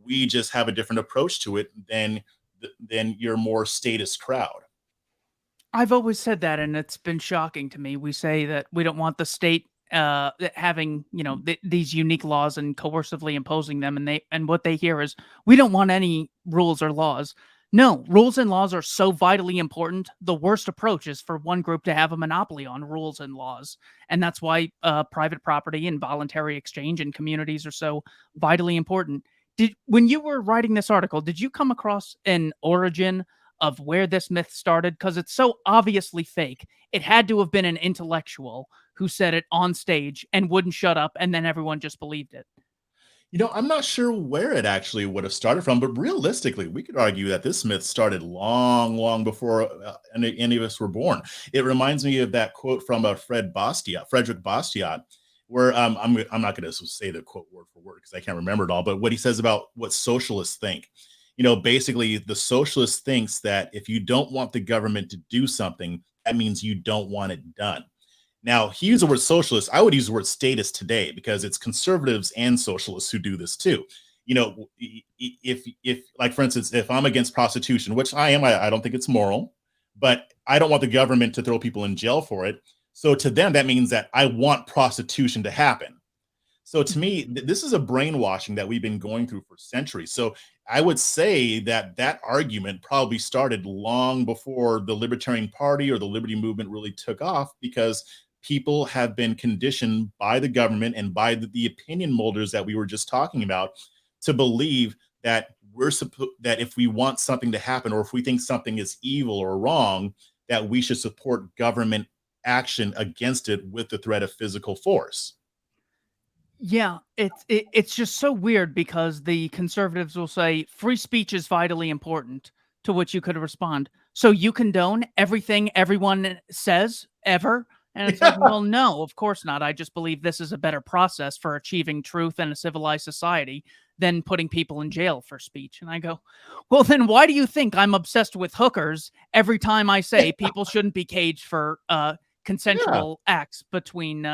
We just have a different approach to it than your more status crowd. I've always said that, and it's been shocking to me. We say that we don't want the state having, these unique laws and coercively imposing them, and what they hear is we don't want any rules or laws. No, rules and laws are so vitally important. The worst approach is for one group to have a monopoly on rules and laws, and that's why private property and voluntary exchange in communities are so vitally important. When you were writing this article, did you come across an origin of where this myth started? Because it's so obviously fake. It had to have been an intellectual who said it on stage and wouldn't shut up, and then everyone just believed it. I'm not sure where it actually would have started from, but realistically, we could argue that this myth started long, long before any of us were born. It reminds me of that quote from Frederick Bastiat, where I'm not going to say the quote word for word because I can't remember it all, but what he says about what socialists think. Basically, the socialist thinks that if you don't want the government to do something, that means you don't want it done. Now, he used the word socialist. I would use the word statist today because it's conservatives and socialists who do this too. If like, for instance, if I'm against prostitution, which I am, I don't think it's moral, but I don't want the government to throw people in jail for it. So to them, that means that I want prostitution to happen. So to me, this is a brainwashing that we've been going through for centuries. So I would say that argument probably started long before the Libertarian Party or the Liberty Movement really took off, because people have been conditioned by the government and by the opinion molders that we were just talking about to believe that that if we want something to happen, or if we think something is evil or wrong, that we should support government action against it with the threat of physical force. Yeah, it's just so weird because the conservatives will say free speech is vitally important, to which you could respond, so you condone everything everyone says ever? And it's like, well, no, of course not. I just believe this is a better process for achieving truth in a civilized society than putting people in jail for speech. And I go, well, then why do you think I'm obsessed with hookers every time I say people shouldn't be caged for Yeah. consensual acts between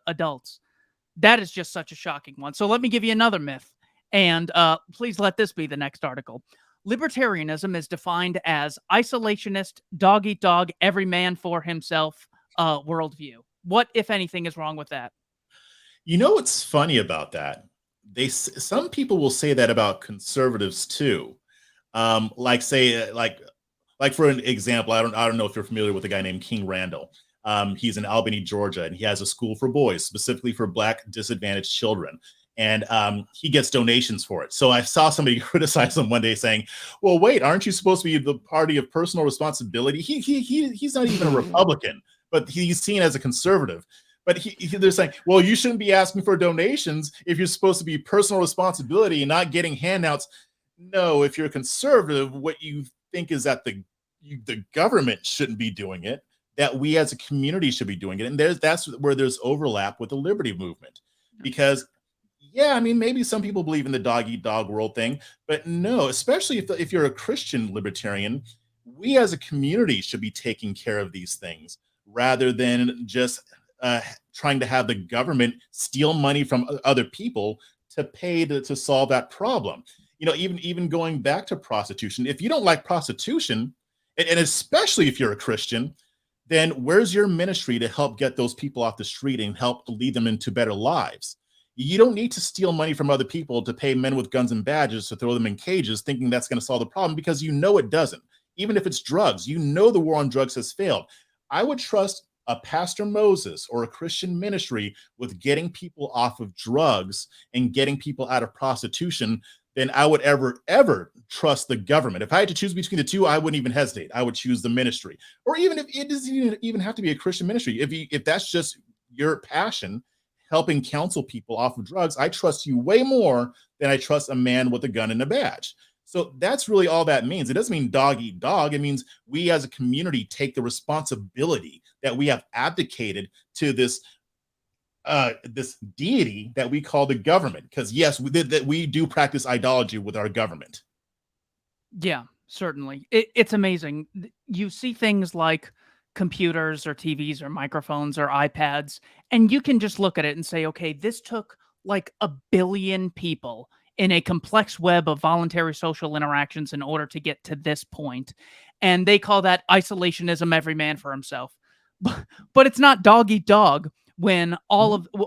adults? That is just such a shocking one. So let me give you another myth, and please let this be the next article. Libertarianism is defined as isolationist, dog eat dog, every man for himself worldview. What, if anything, is wrong with that? What's funny about that? Some people will say that about conservatives too. Like say like for an example, I don't know if you're familiar with a guy named King Randall. He's in Albany, Georgia, and he has a school for boys, specifically for Black disadvantaged children. and he gets donations for it. So I saw somebody criticize him one day saying, well, wait, aren't you supposed to be the party of personal responsibility? He's not even a Republican, but he's seen as a conservative. But they're saying, well, you shouldn't be asking for donations if you're supposed to be personal responsibility and not getting handouts. No, if you're a conservative, what you think is that the government shouldn't be doing it, that we as a community should be doing it. And that's where there's overlap with the liberty movement. Because yeah, I mean, maybe some people believe in the dog eat dog world thing, but no, especially if you're a Christian libertarian, we as a community should be taking care of these things rather than just trying to have the government steal money from other people to pay to solve that problem. You know, even going back to prostitution, if you don't like prostitution, and especially if you're a Christian, then where's your ministry to help get those people off the street and help lead them into better lives? You don't need to steal money from other people to pay men with guns and badges to throw them in cages thinking that's going to solve the problem, because you know it doesn't. Even if it's drugs, you know the war on drugs has failed. I would trust a Pastor Moses or a Christian ministry with getting people off of drugs and getting people out of prostitution than I would ever trust the government. If I had to choose between the two, I wouldn't even hesitate. I would choose the ministry. Or even if it doesn't even have to be a Christian ministry, if that's just your passion, helping counsel people off of drugs, I trust you way more than I trust a man with a gun and a badge. So that's really all that means. It doesn't mean dog eat dog. It means we as a community take the responsibility that we have abdicated to this deity that we call the government. Because yes, we do practice idolatry with our government. Yeah, certainly. It's amazing. You see things like computers or TVs or microphones or iPads, and you can just look at it and say, okay, this took like a billion people in a complex web of voluntary social interactions in order to get to this point. And they call that isolationism, every man for himself. But it's not dog eat dog when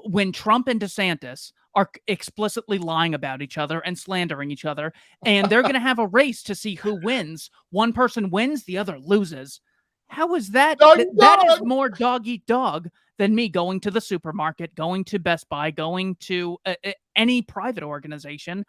when Trump and DeSantis are explicitly lying about each other and slandering each other, and they're going to have a race to see who wins. One person wins, the other loses. How is that? That is more dog eat dog than me going to the supermarket, going to Best Buy, going to any private organization.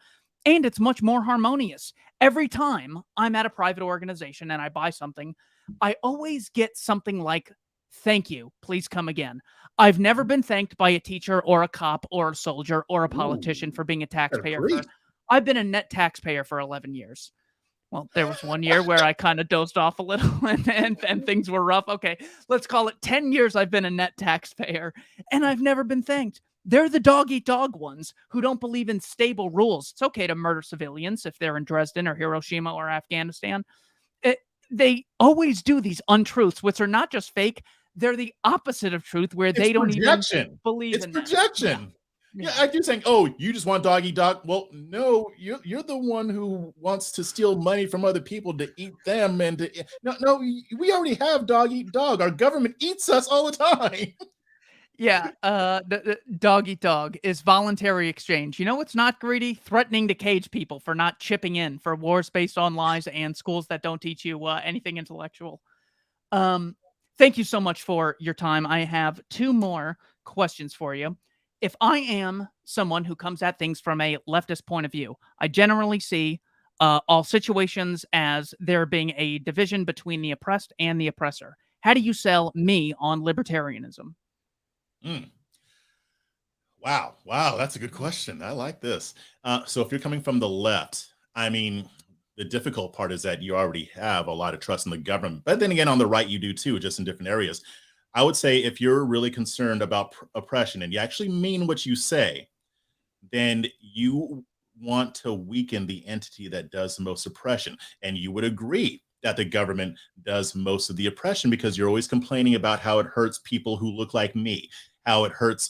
And it's much more harmonious. Every time I'm at a private organization and I buy something, I always get something like, thank you, please come again. I've never been thanked by a teacher or a cop or a soldier or a politician for being a taxpayer. I've been a net taxpayer for 11 years. Well, there was one year where I kind of dozed off a little and things were rough. Okay, let's call it 10 years I've been a net taxpayer, and I've never been thanked. They're the dog-eat-dog ones who don't believe in stable rules. It's okay to murder civilians if they're in Dresden or Hiroshima or Afghanistan. They always do these untruths, which are not just fake. They're the opposite of truth, where they don't even believe in projection. Yeah, I do think, oh, you just want dog eat dog. Well, no, you're the one who wants to steal money from other people to eat them. And no, we already have dog eat dog. Our government eats us all the time. Yeah, the dog eat dog is voluntary exchange. You know what's not greedy? Threatening to cage people for not chipping in for wars based on lies and schools that don't teach you anything intellectual. Thank you so much for your time. I have two more questions for you. If I am someone who comes at things from a leftist point of view, I generally see all situations as there being a division between the oppressed and the oppressor. How do you sell me on libertarianism? Wow, that's a good question. I like this. So if you're coming from the left, I mean, the difficult part is that you already have a lot of trust in the government. But then again, on the right, you do too, just in different areas. I would say if you're really concerned about oppression and you actually mean what you say, then you want to weaken the entity that does the most oppression. And you would agree that the government does most of the oppression because you're always complaining about how it hurts people who look like me, how it hurts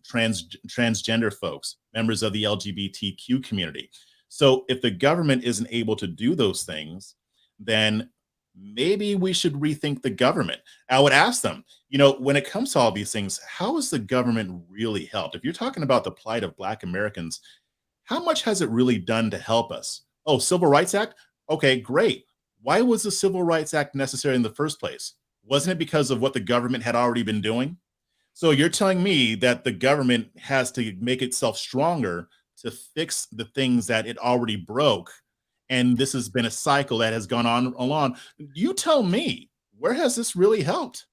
transgender folks, members of the LGBTQ community. So if the government isn't able to do those things, then maybe we should rethink the government. I would ask them, when it comes to all these things, how has the government really helped? If you're talking about the plight of Black Americans, how much has it really done to help us? Oh, Civil Rights Act? Okay, great. Why was the Civil Rights Act necessary in the first place? Wasn't it because of what the government had already been doing? So you're telling me that the government has to make itself stronger to fix the things that it already broke, and this has been a cycle that has gone on along. You tell me, where has this really helped?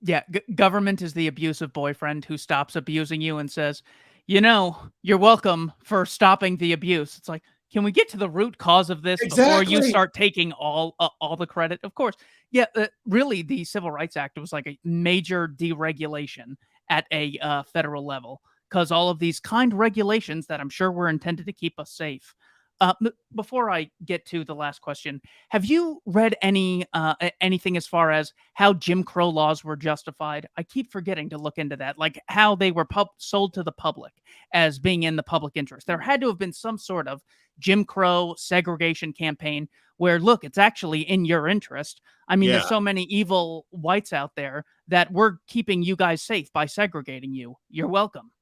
Yeah, government is the abusive boyfriend who stops abusing you and says, "You know, you're welcome for stopping the abuse." It's like, can we get to the root cause of this before you Exactly. start taking all the credit? Of course, yeah. Really, the Civil Rights Act was like a major deregulation at a federal level because all of these kind regulations that I'm sure were intended to keep us safe. Before I get to the last question, have you read anything as far as how Jim Crow laws were justified? I keep forgetting to look into that, like how they were sold to the public as being in the public interest. There had to have been some sort of Jim Crow segregation campaign where, look, it's actually in your interest. I mean, there's Yeah. so many evil whites out there that we're keeping you guys safe by segregating you. You're welcome.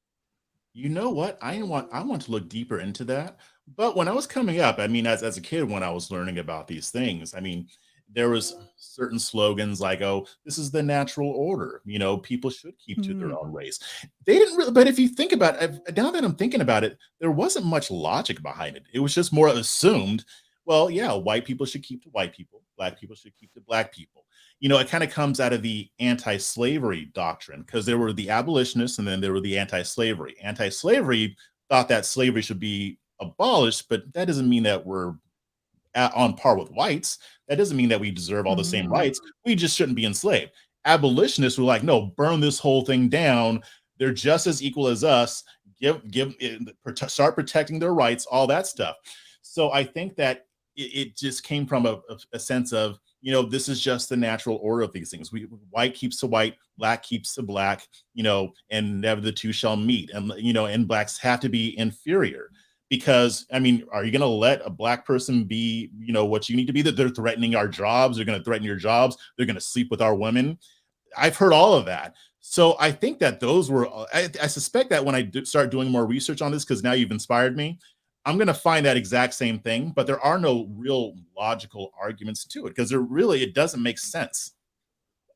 You know what? I want to look deeper into that. But when I was coming up, I mean, as a kid, when I was learning about these things, I mean, there was certain slogans like, "Oh, this is the natural order." People should keep to their Mm, own race. They didn't really, but if you think about it, now that I'm thinking about it, there wasn't much logic behind it. It was just more assumed. Well, yeah, white people should keep to white people, black people should keep to black people. It kind of comes out of the anti-slavery doctrine because there were the abolitionists and then there were the anti-slavery. Anti-slavery thought that slavery should be abolished, but that doesn't mean that we're on par with whites. That doesn't mean that we deserve all the same mm, rights. We just shouldn't be enslaved. Abolitionists were like, no, burn this whole thing down. They're just as equal as us. Start protecting their rights, all that stuff. So I think that it just came from a sense of, this is just the natural order of these things. White keeps to white, black keeps to black, and never the two shall meet. And blacks have to be inferior because, I mean, are you going to let a black person be, what you need to be? That they're threatening our jobs, they're going to threaten your jobs, they're going to sleep with our women. I've heard all of that. So I think that those were, I suspect that when I start doing more research on this, because now you've inspired me, I'm going to find that exact same thing, but there are no real logical arguments to it because it doesn't make sense.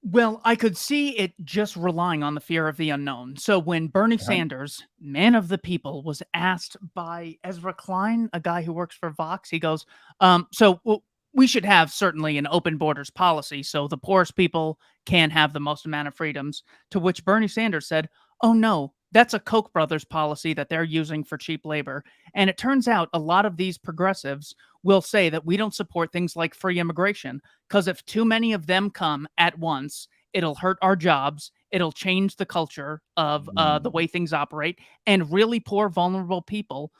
Well, I could see it just relying on the fear of the unknown. So when Bernie Uh-huh. Sanders, man of the people, was asked by Ezra Klein, a guy who works for Vox, he goes, we should have certainly an open borders policy so the poorest people can have the most amount of freedoms. To which Bernie Sanders said, oh no, that's a Koch brothers policy that they're using for cheap labor. And it turns out a lot of these progressives will say that we don't support things like free immigration because if too many of them come at once, it'll hurt our jobs. It'll change the culture of the Mm. way things operate, and really poor, vulnerable people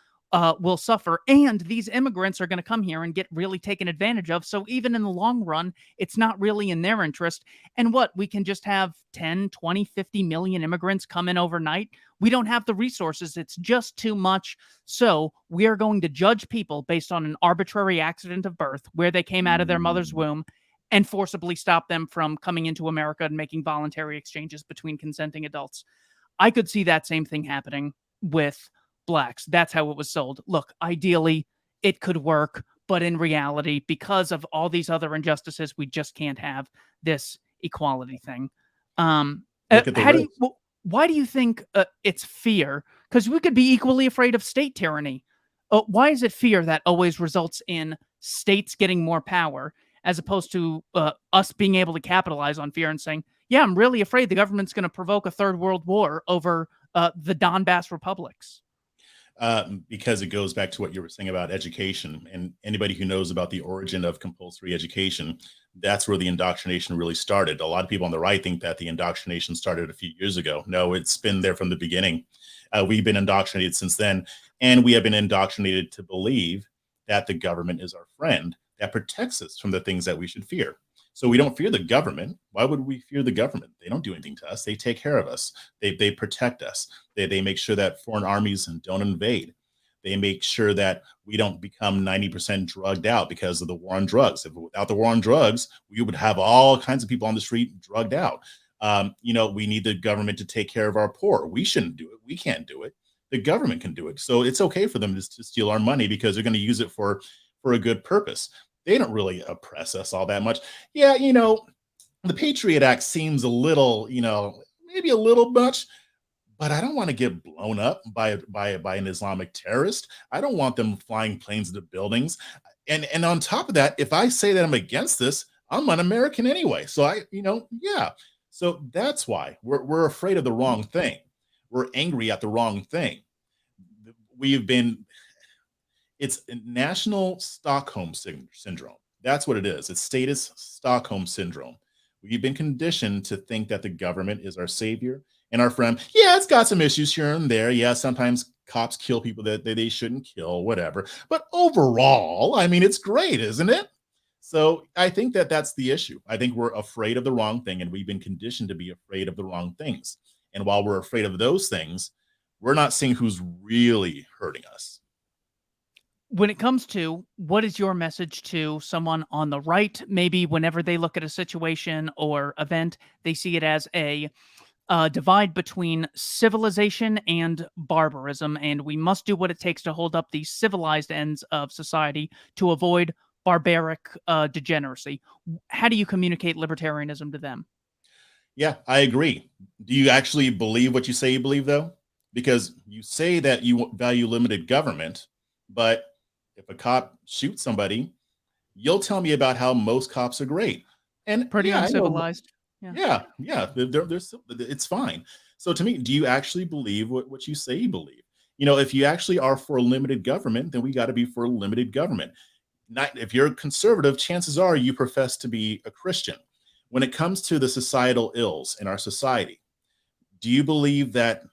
will suffer. And these immigrants are going to come here and get really taken advantage of. So even in the long run, it's not really in their interest. And what, we can just have 10, 20, 50 million immigrants come in overnight? We don't have the resources. It's just too much. So we are going to judge people based on an arbitrary accident of birth, where they came out of their mother's Mm. womb, and forcibly stop them from coming into America and making voluntary exchanges between consenting adults. I could see that same thing happening with blacks. That's how it was sold. Look, ideally, it could work, but in reality, because of all these other injustices, we just can't have this equality thing. Look at the How do you? risks. Why do you think it's fear? Because we could be equally afraid of state tyranny. Why is it fear that always results in states getting more power, as opposed to us being able to capitalize on fear and saying, "Yeah, I'm really afraid the government's going to provoke a third world war over the Donbass republics." Because it goes back to what you were saying about education. And anybody who knows about the origin of compulsory education, that's where the indoctrination really started. A lot of people on the right think that the indoctrination started a few years ago. No, it's been there from the beginning. We've been indoctrinated since then. And we have been indoctrinated to believe that the government is our friend that protects us from the things that we should fear. So we don't fear the government. Why would we fear the government? They don't do anything to us. They take care of us. They protect us. They make sure that foreign armies don't invade. They make sure that we don't become 90% drugged out because of the war on drugs. If without the war on drugs, we would have all kinds of people on the street drugged out. We need the government to take care of our poor. We shouldn't do it. We can't do it. The government can do it. So it's okay for them to steal our money because they're going to use it for a good purpose. They don't really oppress us all that much. Yeah, the Patriot Act seems a little, maybe a little much, but I don't want to get blown up by an Islamic terrorist. I don't want them flying planes into buildings. And on top of that, if I say that I'm against this, I'm un-American anyway. So yeah. So that's why we're afraid of the wrong thing. We're angry at the wrong thing. We've been It's national Stockholm syndrome. That's what it is. It's status Stockholm syndrome. We've been conditioned to think that the government is our savior and our friend. Yeah, it's got some issues here and there. Yeah, sometimes cops kill people that they shouldn't kill, whatever. But overall, I mean, it's great, isn't it? So I think that that's the issue. I think we're afraid of the wrong thing, and we've been conditioned to be afraid of the wrong things. And while we're afraid of those things, we're not seeing who's really hurting us. When it comes to what is your message to someone on the right, maybe whenever they look at a situation or event, they see it as a divide between civilization and barbarism, and we must do what it takes to hold up the civilized ends of society to avoid barbaric degeneracy. How do you communicate libertarianism to them? Yeah, I agree. Do you actually believe what you say you believe, though? Because you say that you value limited government, but if a cop shoots somebody, you'll tell me about how most cops are great. And Pretty yeah, I know. uncivilized. Yeah. Yeah, yeah, it's fine. So to me, do you actually believe what you say you believe? If you actually are for limited government, then we got to be for limited government. Not if you're a conservative, chances are you profess to be a Christian. When it comes to the societal ills in our society, do you believe that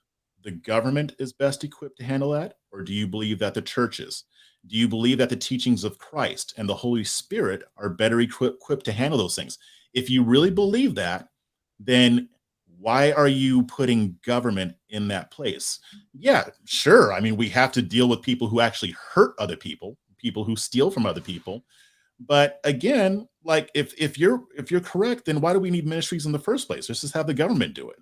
the government is best equipped to handle that? Or do you believe that the churches? Do you believe that the teachings of Christ and the Holy Spirit are better equipped to handle those things? If you really believe that, then why are you putting government in that place? Yeah, sure. I mean, we have to deal with people who actually hurt other people who steal from other people. But again, like if you're correct, then why do we need ministries in the first place? Let's just have the government do it.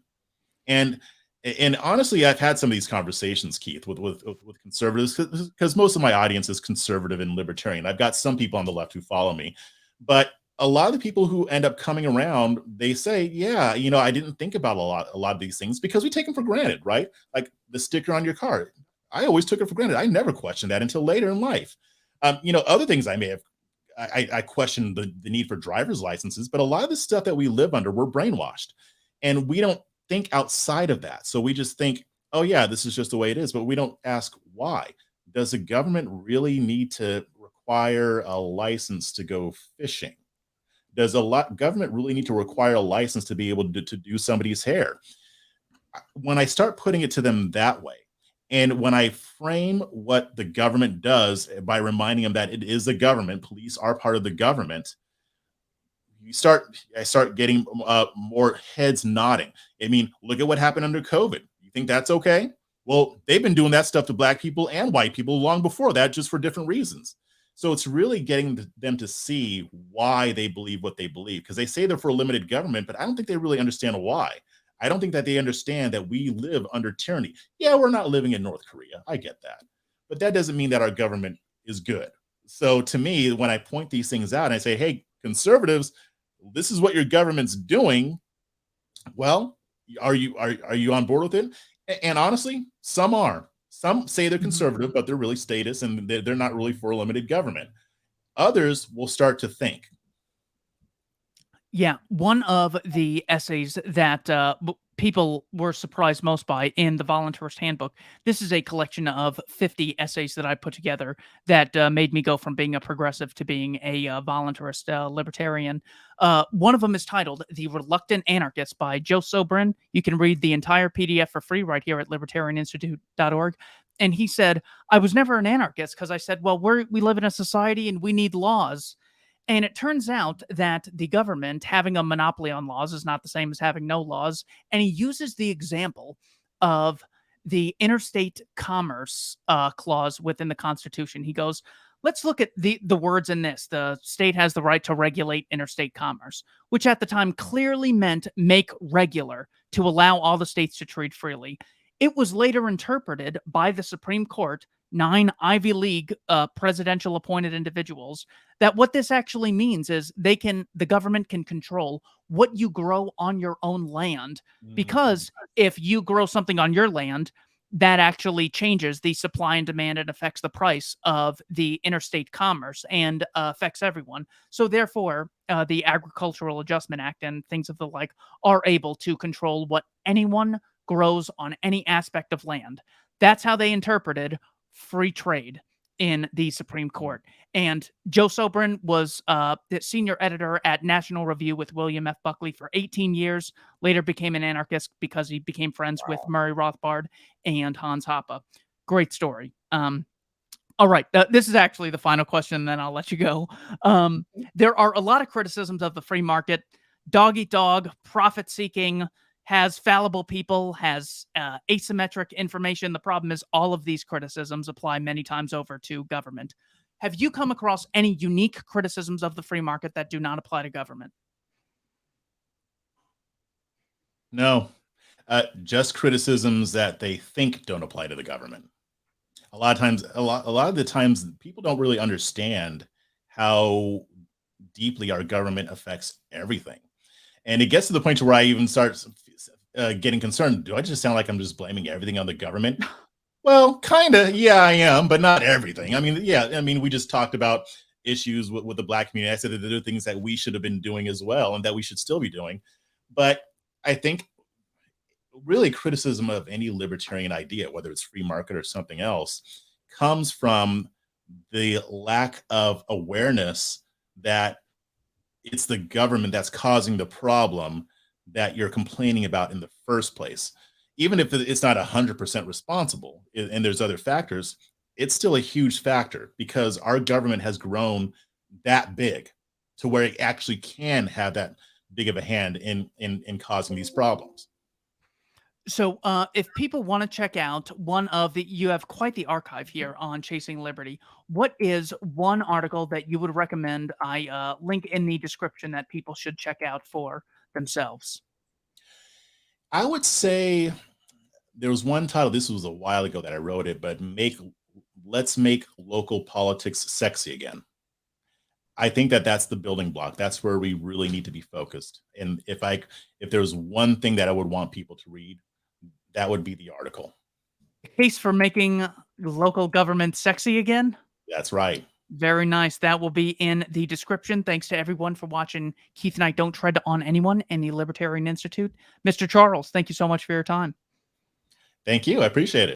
And and honestly, I've had some of these conversations, Keith, with conservatives because most of my audience is conservative and libertarian. I've got some people on the left who follow me, but a lot of the people who end up coming around, they say, "Yeah, I didn't think about a lot of these things because we take them for granted, right? Like the sticker on your car, I always took it for granted. I never questioned that until later in life. Other things I may have I question the need for driver's licenses, but a lot of the stuff that we live under, we're brainwashed, and we don't think outside of that. So we just think, oh yeah, this is just the way it is, but we don't ask why. Does the government really need to require a license to go fishing? Does government really need to require a license to be able to do somebody's hair? When I start putting it to them that way, and when I frame what the government does by reminding them that it is the government, police are part of the government, I start getting more heads nodding. I mean, look at what happened under COVID. You think that's okay? Well, they've been doing that stuff to black people and white people long before that, just for different reasons. So it's really getting them to see why they believe what they believe, because they say they're for limited government, but I don't think they really understand why. I don't think that they understand that we live under tyranny. Yeah, we're not living in North Korea. I get that. But that doesn't mean that our government is good. So to me, when I point these things out and I say, hey, conservatives, this is what your government's doing. Well, are you on board with it? And honestly, some are. Some say they're Mhm. conservative, but they're really statist and they're not really for limited government. Others will start to think. Yeah, one of the essays that people were surprised most by in the Voluntarist Handbook. This is a collection of 50 essays that I put together that made me go from being a progressive to being a voluntarist libertarian. One of them is titled "The Reluctant Anarchist" by Joe Sobrin. You can read the entire PDF for free right here at libertarianinstitute.org. And he said, "I was never an anarchist because I said, well, we live in a society and we need laws." And it turns out that the government having a monopoly on laws is not the same as having no laws. And he uses the example of the interstate commerce clause within the Constitution. He goes, let's look at the words in this. The state has the right to regulate interstate commerce, which at the time clearly meant make regular to allow all the states to trade freely. It was later interpreted by the Supreme Court 9 Ivy League presidential appointed individuals, that what this actually means is the government can control what you grow on your own land, Mhm. because if you grow something on your land, that actually changes the supply and demand and affects the price of the interstate commerce and affects everyone. So therefore, the Agricultural Adjustment Act and things of the like are able to control what anyone grows on any aspect of land. That's how they interpreted free trade in the Supreme Court. And Joe Sobran was the senior editor at National Review with William F. Buckley for 18 years, later became an anarchist because he became friends with Murray Rothbard and Hans Hoppe. Great story. All right. This is actually the final question, and then I'll let you go. There are a lot of criticisms of the free market. Dog eat dog, profit seeking, has fallible people, has asymmetric information. The problem is all of these criticisms apply many times over to government. Have you come across any unique criticisms of the free market that do not apply to government? No, just criticisms that they think don't apply to the government. A lot of times, a lot of the times, people don't really understand how deeply our government affects everything. And it gets to the point to where I even start getting concerned. Do I just sound like I'm just blaming everything on the government? Well, kind of. Yeah, I am, but not everything. I mean, yeah, I mean, we just talked about issues with the Black community. I said that there are things that we should have been doing as well and that we should still be doing. But I think really criticism of any libertarian idea, whether it's free market or something else, comes from the lack of awareness that it's the government that's causing the problem that you're complaining about in the first place. Even if it's not 100% responsible and there's other factors, it's still a huge factor because our government has grown that big to where it actually can have that big of a hand in causing these problems. So, if people want to check out you have quite the archive here on Chasing Liberty. What is one article that you would recommend I link in the description that people should check out for themselves? I would say there was one title, this was a while ago that I wrote it, but make let's make local politics sexy again. I think that that's the building block. That's where we really need to be focused. And if there's one thing that I would want people to read, that would be the article. Case for making local government sexy again? That's right. Very nice. That will be in the description. Thanks to everyone for watching Keith and I Don't Tread on Anyone and the Libertarian Institute. Mr. Charles, thank you so much for your time. Thank you. I appreciate it.